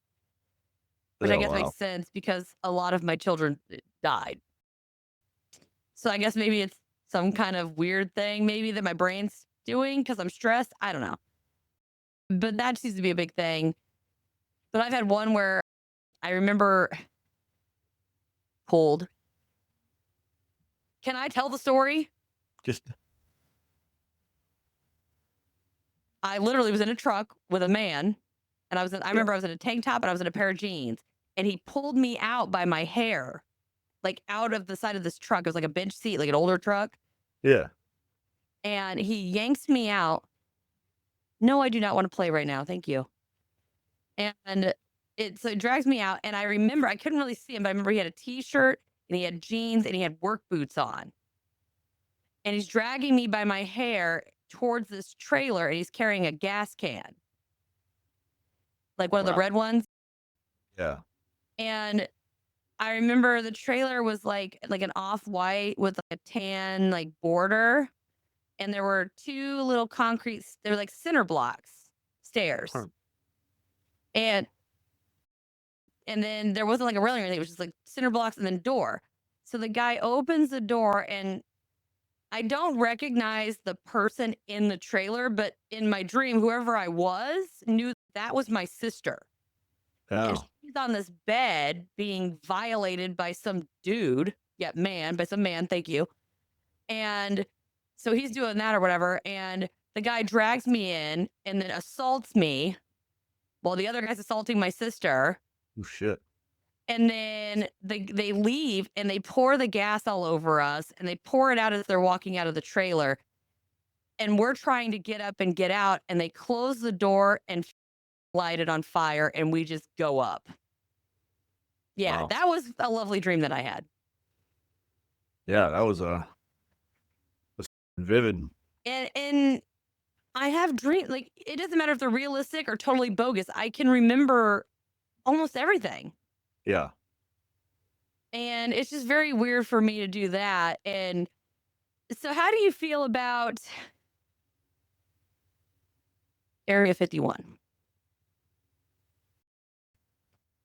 Which I guess makes sense because a lot of my children died. So I guess maybe it's some kind of weird thing maybe that my brain's doing because I'm stressed. I don't know. But that seems to be a big thing. But I've had one where I remember pulled. Can I tell the story? Just I literally was in a truck with a man and I remember I was in a tank top and I was in a pair of jeans and he pulled me out by my hair, like out of the side of this truck. It was like a bench seat, like an older truck. yeah. And he yanks me out. No, I do not want to play right now. Thank you. And it drags me out. And I remember, I couldn't really see him, but I remember he had a t-shirt and he had jeans and he had work boots on. And he's dragging me by my hair towards this trailer and he's carrying a gas can. Like one of the red ones. Yeah. And I remember the trailer was like an off-white with like a tan like border. And there were two little they were like cinder blocks, stairs. Huh. And then there wasn't like a railing or anything. It was just like cinder blocks and then door. So the guy opens the door and I don't recognize the person in the trailer, but in my dream, whoever I was knew that was my sister. And Oh. she's on this bed being violated by some dude. Yeah, by some man. Thank you. And so he's doing that or whatever. And the guy drags me in and then assaults me while the other guy's assaulting my sister. Oh, shit. And then they leave and they pour the gas all over us and they pour it out as they're walking out of the trailer. And we're trying to get up and get out and they close the door and light it on fire and we just go up. Yeah, Wow. that was a lovely dream that I had. Yeah, that was vivid. And I have dreams, like it doesn't matter if they're realistic or totally bogus. I can remember almost everything. Yeah. And it's just very weird for me to do that. And so, how do you feel about Area 51?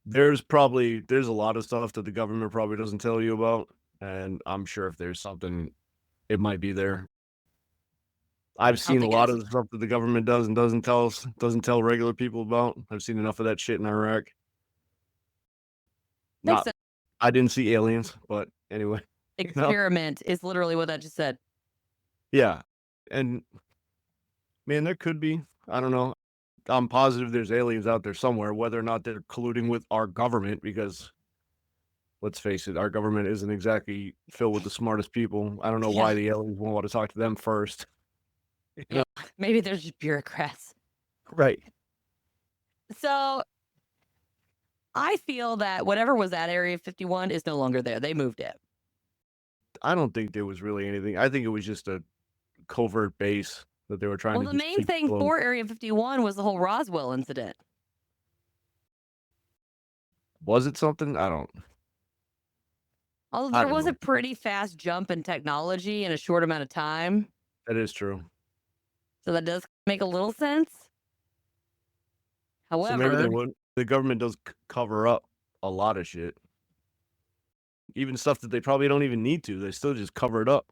There's a lot of stuff that the government probably doesn't tell you about, and I'm sure if there's something, it might be there. I've I don't seen a think it lot is. of the stuff that the government does and doesn't tell regular people about. I've seen enough of that shit in Iraq. Makes Not sense. I didn't see aliens, but anyway, you know? Experiment is literally what that just said. Yeah. And man, there could be. I don't know. I'm positive there's aliens out there somewhere, whether or not they're colluding with our government, because let's face it, our government isn't exactly filled with the smartest people. I don't know Yeah. why the aliens won't want to talk to them first. You Yeah. know? Maybe they're just bureaucrats. Right. So I feel that whatever was at Area 51 is no longer there. They moved it. I don't think there was really anything. I think it was just a covert base that they were trying Well, to the just main keep thing closed. for Area 51 was the whole Roswell incident. Was it something? Although I there don't was a know. pretty fast jump in technology in a short amount of time. That is true. So that does make a little sense. So maybe However, the government does cover up a lot of shit. Even stuff that they probably don't even need to. They still just cover it up.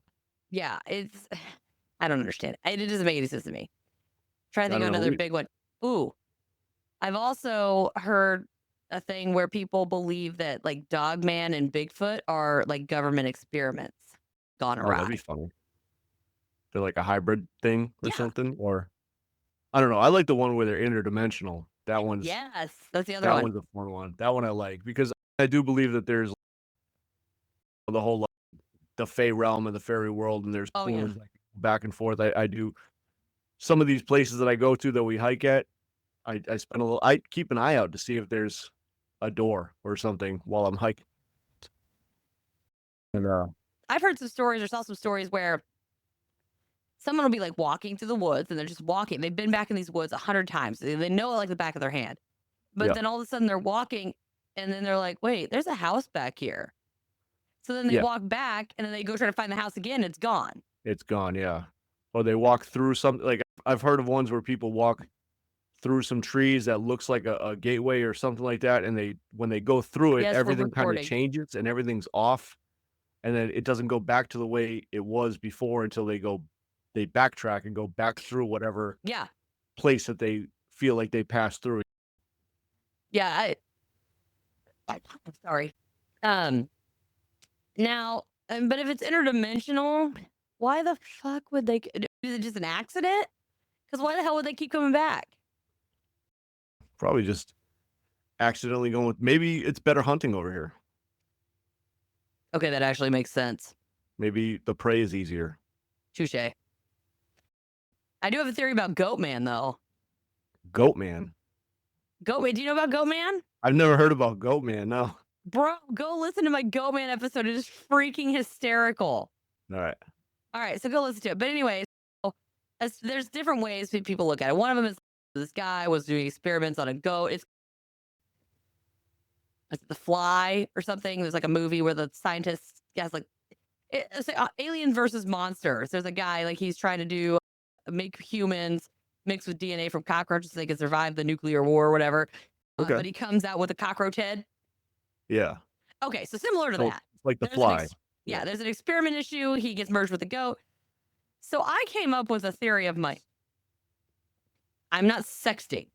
yeah, I don't understand. It doesn't make any sense to me. Trying to I think of don't know. another big one. Ooh, I've also heard a thing where people believe that like Dogman and Bigfoot are like government experiments gone Oh, that'd awry. be funny. They're like a hybrid thing or Yeah. something, or I don't know. I like the one where they're interdimensional. Yes, that's the other That one. one's a fun one. That one I like because I do believe that there's the whole, like, the Fey realm and the fairy world, and there's Oh yeah. portals, like, back and forth. I do some of these places that I go to that we hike at, I keep an eye out to see if there's a door or something while I'm hiking. And, I've heard some stories. I saw some stories where someone will be like walking through the woods and they're just walking. They've been back in these woods 100 times. They know it like the back of their hand. But yeah, then all of a sudden they're walking and then they're like, wait, there's a house back here. So then they yeah, walk back and then they go try to find the house again. It's gone. it's gone, yeah. Or they walk through something like I've heard of ones where people walk through some trees that looks like a gateway or something like that, and when they go through it, Yes, we're everything kinda recording. changes and everything's off, and then it doesn't go back to the way it was before until they backtrack and go back through whatever Yeah. place that they feel like they passed through. Yeah. I'm sorry. Um, Now, but if it's interdimensional, why the fuck would they? Is it just an accident? Because why the hell would they keep coming back? Probably just accidentally going with maybe it's better hunting over here. Okay, that actually makes sense. Maybe the prey is easier. Touche. I do have a theory about Goat Man, though. Goat Man. Goat Man, do you know about Goat Man? I've never heard about Goat Man, no. Bro, go listen to my Goat Man episode. It is freaking hysterical. Alright. All right, so go listen to it. But anyway, so there's different ways people look at it. One of them is this guy was doing experiments on a goat. It's The Fly or something. There's like a movie where the scientist has like it's Alien versus Monsters. There's a guy like he's trying to do make humans mixed with DNA from cockroaches so they can survive the nuclear war or whatever. Okay. But he comes out with a cockroach head. Yeah. Okay, so similar to So, that. like The There's Fly. yeah, there's an experiment issue. He gets merged with a goat. So I came up with a theory of my. I'm not sexting.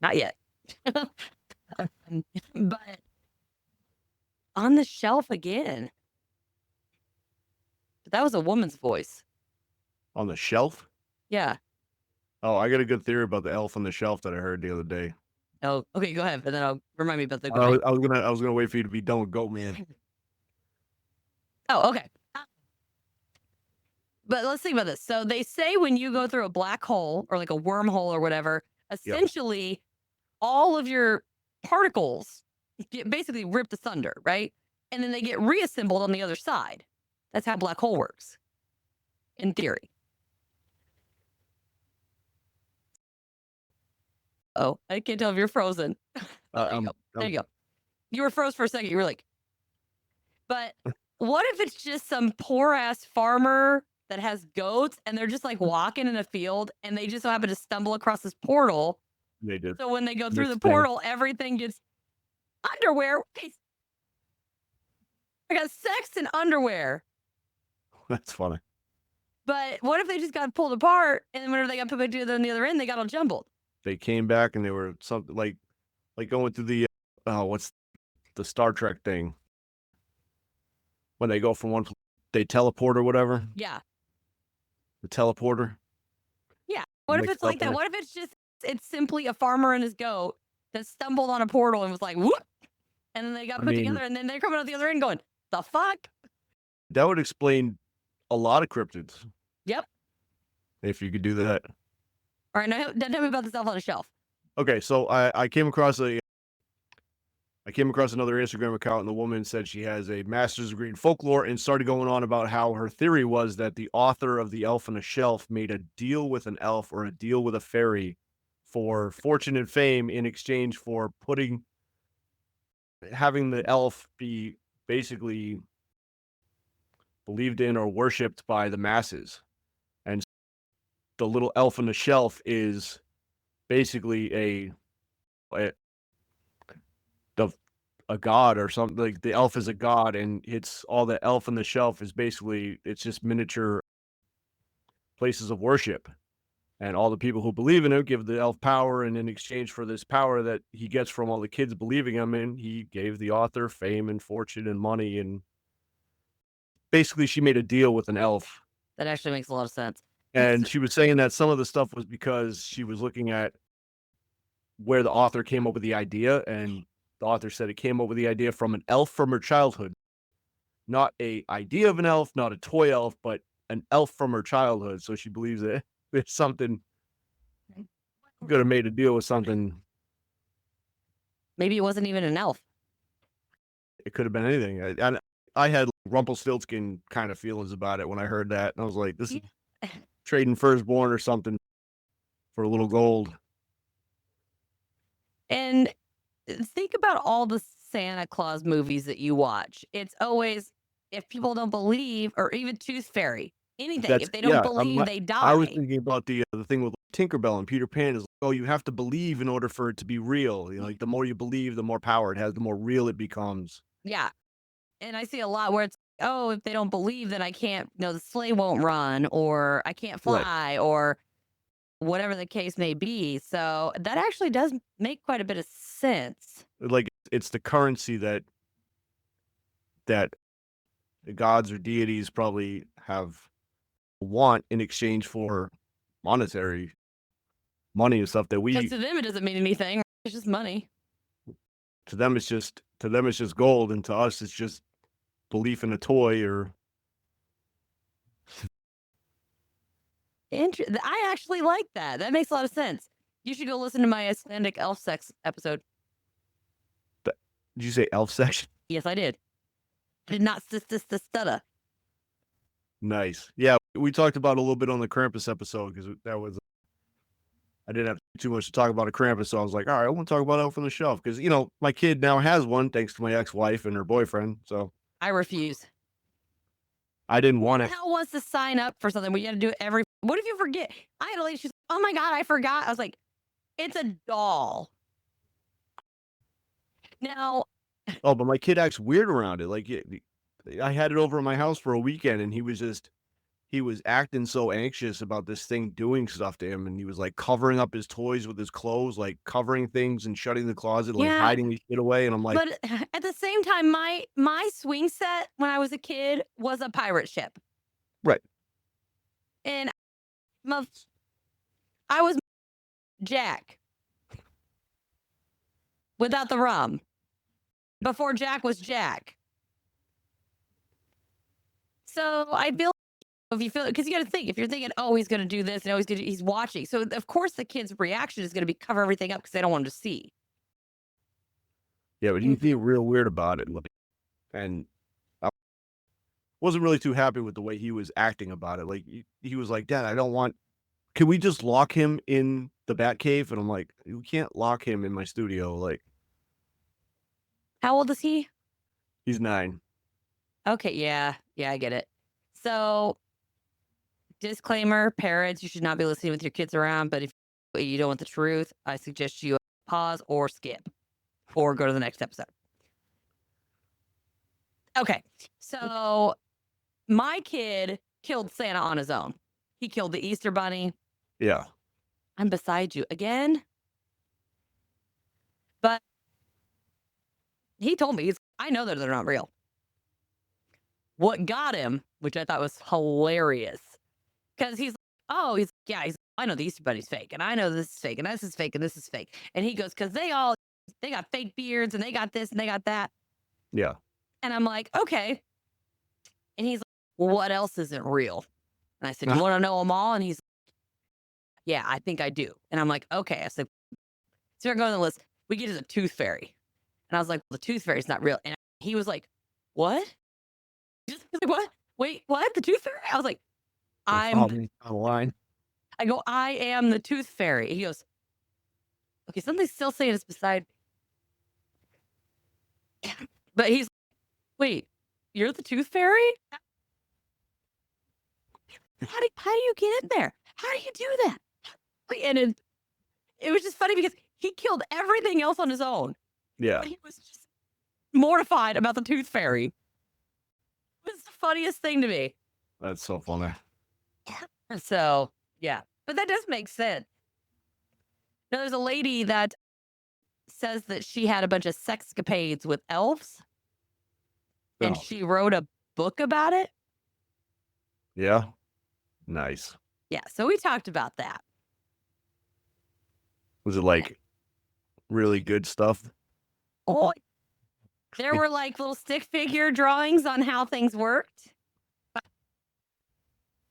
Not yet. But on the shelf again. But that was a woman's voice. On the shelf? Yeah. Oh, I got a good theory about the elf on the shelf that I heard the other day. Oh, okay, go ahead. And then I'll remind me about the I was gonna wait for you to be done with Goat Man. Oh, okay. But let's think about this. So they say when you go through a black hole or like a wormhole or whatever, essentially all of your particles get basically ripped asunder, right? And then they get reassembled on the other side. That's how a black hole works, in theory. Oh, I can't tell if you're frozen. There you I'm, go. There I'm, you go. You were froze for a second. You were like, but what if it's just some poor ass farmer that has goats and they're just like walking in a field and they just so happen to stumble across this portal? they did. So when they go through Mixed the thing. portal, everything gets underwear. I got sex and underwear. That's funny. But what if they just got pulled apart and then whenever they got put back together on the other end, they got all jumbled? They came back and they were something like going through the what's the Star Trek thing when they go from one they teleport or whatever, Yeah. the teleporter. Yeah. What if Mixed it's like up that? in it. What if it's simply a farmer and his goat that stumbled on a portal and was like, whoop, and then they got I put mean, together and then they're coming out the other end going, the fuck? that would explain a lot of cryptids Yep. if you could do that. All right, now tell me about the stuff on the shelf. Okay, so I came across another Instagram account, and the woman said she has a master's degree in folklore and started going on about how her theory was that the author of The Elf on the Shelf made a deal with an elf or a deal with a fairy for fortune and fame in exchange for having the elf be basically believed in or worshipped by the masses. And the little elf on the shelf is basically a god or something. Like the elf is a god, and it's all the elf on the shelf is basically it's just miniature places of worship, and all the people who believe in it give the elf power, and in exchange for this power that he gets from all the kids believing him in, he gave the author fame and fortune and money, and basically she made a deal with an elf. That actually makes a lot of sense. And she was saying that some of the stuff was because she was looking at where the author came up with the idea, and the author said it came up with the idea from an elf from her childhood. Not a idea of an elf, not a toy elf, but an elf from her childhood. So she believes that it's something could have made a deal with something. Maybe it wasn't even an elf. It could have been anything. And I had Rumpelstiltskin kind of feelings about it when I heard that. And I was like, this is trading firstborn or something for a little gold. And think about all the Santa Claus movies that you watch. It's always if people don't believe, or even Tooth Fairy, anything. If they don't believe, they die. I was thinking about the thing with Tinkerbell and Peter Pan is like, oh, you have to believe in order for it to be real. You know, like the more you believe, the more power it has, the more real it becomes. Yeah. And I see a lot where it's, oh, if they don't believe, then I can't, the sleigh won't run, or I can't fly, or whatever the case may be. So that actually does make quite a bit of sense. Like it's the currency that the gods or deities probably want in exchange for money and stuff that Because to them it doesn't mean anything. It's just money. To them it's just gold, and to us it's just belief in a toy or. I actually like that. That makes a lot of sense. You should go listen to my Icelandic elf sex episode. Did you say elf sex? Yes, I did. I did not stutter. Nice. Yeah, we talked about a little bit on the Krampus episode because that was. I didn't have too much to talk about a Krampus, so I was like, all right, I want to talk about Elf on the Shelf because my kid now has one thanks to my ex-wife and her boyfriend. So I refuse. I didn't want it. Who the hell wants to sign up for something where you had to do it every? What if you forget? I had a lady. She's like, oh my god, I forgot. I was like, it's a doll. Now. Oh, but my kid acts weird around it. Like I had it over at my house for a weekend, and he was acting so anxious about this thing doing stuff to him, and he was like covering up his toys with his clothes, like covering things and shutting the closet, like hiding his shit away. And I'm like, but at the same time, my swing set when I was a kid was a pirate ship, right? And I was Jack without the rum. Before Jack was Jack. So I feel if you feel, because you got to think, if you're thinking, oh, he's going to do this, and he's watching. So of course the kid's reaction is going to be cover everything up because they don't want him to see. Yeah, but he'd feel real weird about it, and I wasn't really too happy with the way he was acting about it. Like he was like, Dad, I don't want can we just lock him in the bat cave? And I'm like, you can't lock him in my studio. Like, How old is he? he's 9. Okay, yeah, I get it. So, disclaimer: parents, you should not be listening with your kids around. But if you don't want the truth, I suggest you pause or skip, or go to the next episode. Okay, so my kid killed Santa on his own. He killed the Easter Bunny. Yeah. I'm beside you again. But he told me, I know that they're not real. What got him, which I thought was hilarious, because I know the Easter Bunny's fake, and I know this is fake, and this is fake, and this is fake. And he goes, because they got fake beards, and they got this, and they got that. Yeah. And I'm like, okay. And he's like, well, what else isn't real? And I said, you want to know them all? And he's like, yeah, I think I do. And I'm like, okay. I said, so we're going on the list. We get to the Tooth Fairy. And I was like, well, the Tooth Fairy's not real. And he was like, what? He's like, what? Wait, what? The Tooth Fairy? I was like, I'm on the line. I go, I am the Tooth Fairy. He goes, okay, something's still saying it's beside me. But he's like, wait, you're the Tooth Fairy? How do you get in there? How do you do that? And it was just funny because he killed everything else on his own. Yeah. But he was just mortified about the Tooth Fairy. It was the funniest thing to me. That's so funny. So, yeah. But that does make sense. Now, there's a lady that says that she had a bunch of sexcapades with elves. And Oh. she wrote a book about it. Yeah. Nice. Yeah, so we talked about that. Was it like really good stuff? Oh, there were like little stick figure drawings on how things worked.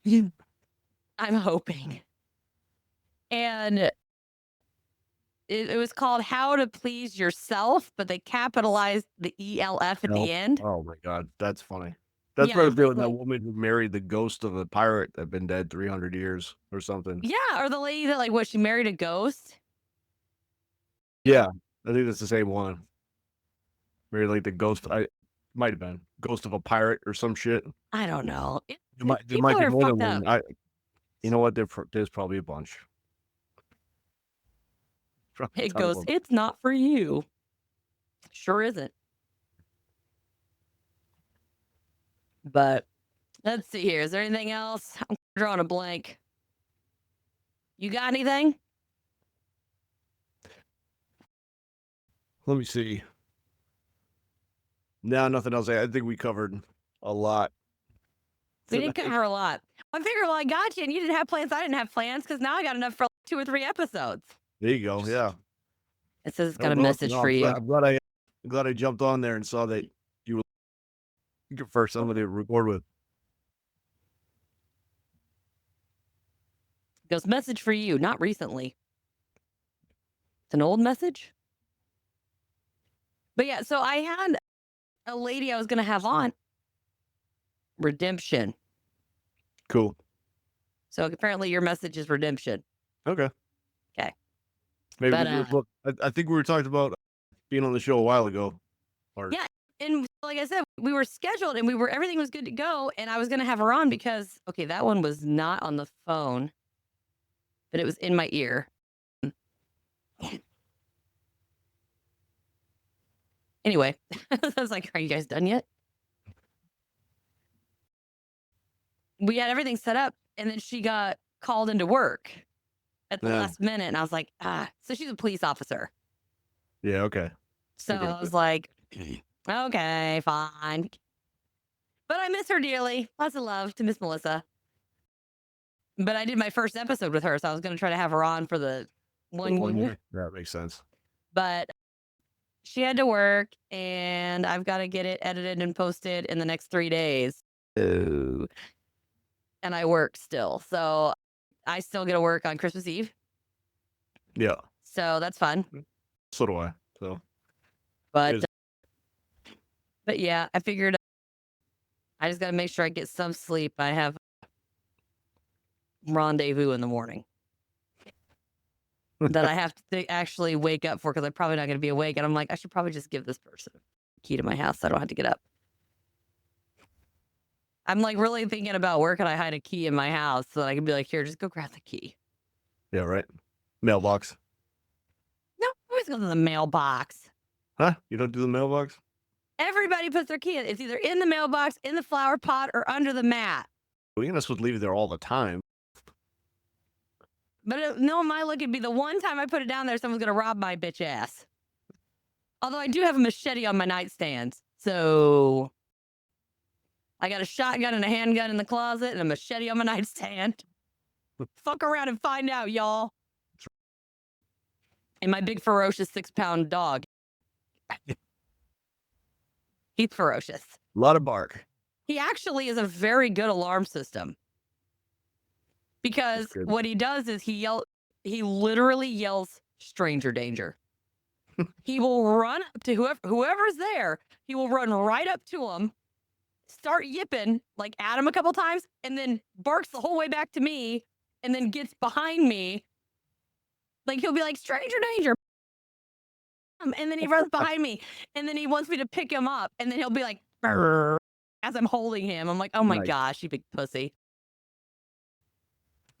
I'm hoping. And it was called How to Please Yourself, but they capitalized the ELF at the end. Oh my God. That's funny. That's Yeah, what I was doing. like- That woman who married the ghost of a pirate that had been dead 300 years or something. Yeah, or the lady that she married a ghost. Yeah. I think that's the same one. Married like the ghost. I might have been ghost of a pirate or some shit. I don't know. There might People be are more than fucked one. You know what? There's probably a bunch. Probably a It ton of goes, them. it's not for you. Sure isn't. But let's see here. Is there anything else? I'm drawing a blank. You got anything? Let me see. No, nothing else. I think we covered a lot. We didn't cover a lot. I figured, well, I got you, and you didn't have plans. I didn't have plans because now I got enough for like 2 or 3 episodes. There you go. Yeah. It says it's got a message for you. I'm glad I jumped on there and saw that you were looking for somebody to record with. It goes, message for you, not recently. It's an old message. But yeah, so I had a lady I was going to have on. Redemption. Cool. So apparently your message is redemption. Okay. Okay. Maybe But, look, I think we were talking about being on the show a while ago. Or, Yeah. And like I said, we were scheduled and everything was good to go. And I was going to have her on because, okay, that one was not on the phone, but it was in my ear. Anyway, I was like, are you guys done yet? We had everything set up and then she got called into work at the Yeah. last minute. And I was like, so she's a police officer. Yeah. Okay. So Okay. I was like, okay, fine. But I miss her dearly. Lots of love to Miss Melissa. But I did my first episode with her, so I was going to try to have her on for the 1 year. That makes sense. But she had to work, and I've got to get it edited and posted in the next 3 days. Ooh. And I work still. So I still get to work on Christmas Eve. Yeah. So that's fun. So do I. So. But yeah, I figured I just got to make sure I get some sleep. I have rendezvous in the morning. that I have to actually wake up for because I'm probably not going to be awake. And I'm like, I should probably just give this person a key to my house so I don't have to get up. I'm like really thinking about where can I hide a key in my house so that I can be like, here, just go grab the key. Yeah, right. Mailbox. No, I always go to the mailbox. Huh? You don't do the mailbox? Everybody puts their key in. It's either in the mailbox, in the flower pot, or under the mat. Well, you're not supposed to leave it there all the time. But no, my luck would be the one time I put it down there, someone's going to rob my bitch ass. Although I do have a machete on my nightstand. So I got a shotgun and a handgun in the closet and a machete on my nightstand. Fuck around and find out, y'all. And my big ferocious 6-pound dog. He's ferocious. A lot of bark. He actually is a very good alarm system. Because what he does is he literally yells stranger danger. He will run up to whoever's there. He will run right up to him, start yipping, like at him a couple times, and then barks the whole way back to me, and then gets behind me. Like he'll be like, stranger danger. And then he runs behind me, and then he wants me to pick him up, and then he'll be like, "Brr," as I'm holding him. I'm like, oh my gosh, you big pussy.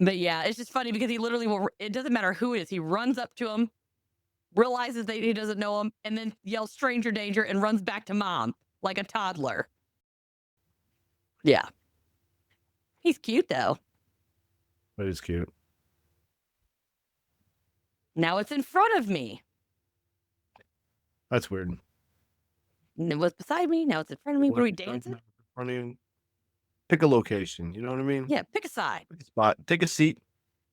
But yeah, it's just funny because he literally will, it doesn't matter who it is. He runs up to him, realizes that he doesn't know him, and then yells stranger danger and runs back to mom like a toddler. Yeah. He's cute though. That is cute. Now it's in front of me. That's weird. And it was beside me. Now it's in front of me. What are we dancing? In front of you. Pick a location. You know what I mean? Yeah, pick a side. Pick a spot. Take a seat.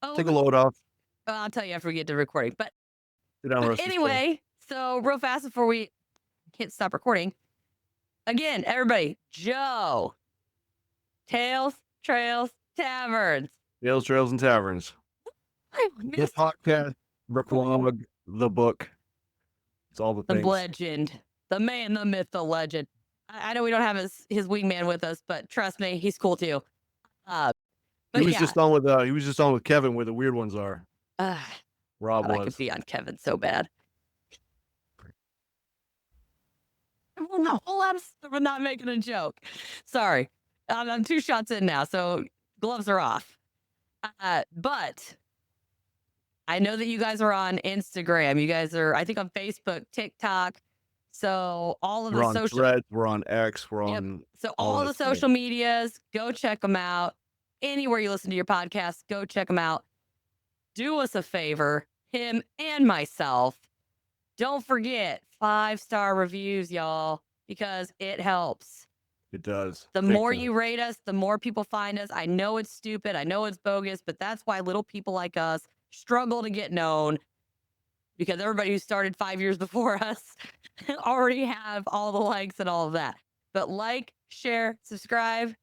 Oh, Take a load off. I'll tell you after we get to recording. But Sit down, anyway, so real fast before we can't stop recording. Again, everybody, Joe. Tales, Trails, Taverns. Tales, Trails, and Taverns. I The missed podcast, the book. It's all the the things. legend, the man, the myth, the legend. I know we don't have his wingman with us, but trust me, he's cool too. But He was yeah, just on with Kevin where the weird ones are. Rob God, I could was. be on Kevin so bad. Well, the whole episode, we're not making a joke. Sorry, I'm 2 shots in now, so gloves are off. But I know that you guys are on Instagram. You guys are, I think, on Facebook, TikTok. So all of We're the on social, Threads, we're on X, we're Yep. on so all all that the stuff. social medias, go check them out. Anywhere you listen to your podcast, go check them out. Do us a favor, him and myself. Don't forget 5-star reviews, y'all, because it helps. It does. The Big more time. you rate us, the more people find us. I know it's stupid. I know it's bogus, but that's why little people like us struggle to get known, because everybody who started 5 years before us already have all the likes and all of that. But like, share, subscribe,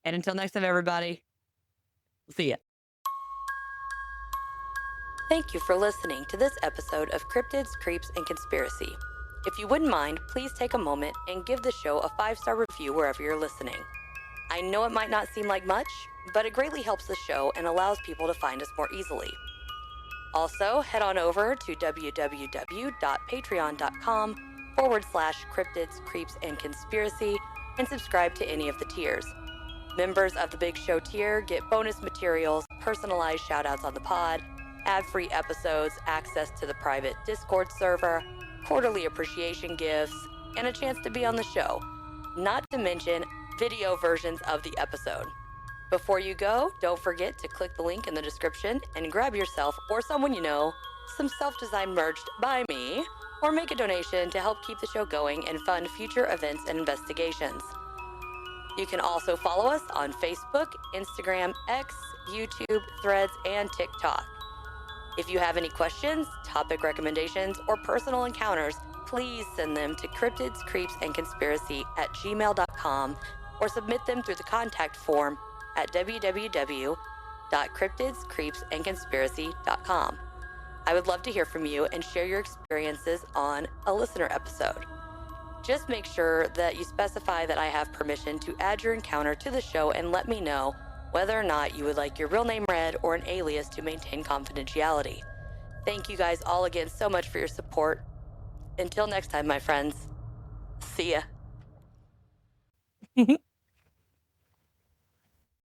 and until next time, everybody, we'll see ya. Thank you for listening to this episode of Cryptids, Creeps, and Conspiracy. If you wouldn't mind, please take a moment and give the show a 5-star review wherever you're listening. I know it might not seem like much, but it greatly helps the show and allows people to find us more easily. Also, head on over to www.patreon.com/Cryptids, Creeps, and Conspiracy and subscribe to any of the tiers. Members of the Big Show tier get bonus materials, personalized shoutouts on the pod, ad-free episodes, access to the private Discord server, quarterly appreciation gifts, and a chance to be on the show. Not to mention video versions of the episode. Before you go, don't forget to click the link in the description and grab yourself or someone you know some self-designed merch by me, or make a donation to help keep the show going and fund future events and investigations. You can also follow us on Facebook, Instagram, X, YouTube, Threads, and TikTok. If you have any questions, topic recommendations, or personal encounters, please send them to cryptidscreepsandconspiracy@gmail.com or submit them through the contact form at www.cryptidscreepsandconspiracy.com. I would love to hear from you and share your experiences on a listener episode. Just make sure that you specify that I have permission to add your encounter to the show and let me know whether or not you would like your real name read or an alias to maintain confidentiality. Thank you guys all again so much for your support. Until next time, my friends. See ya.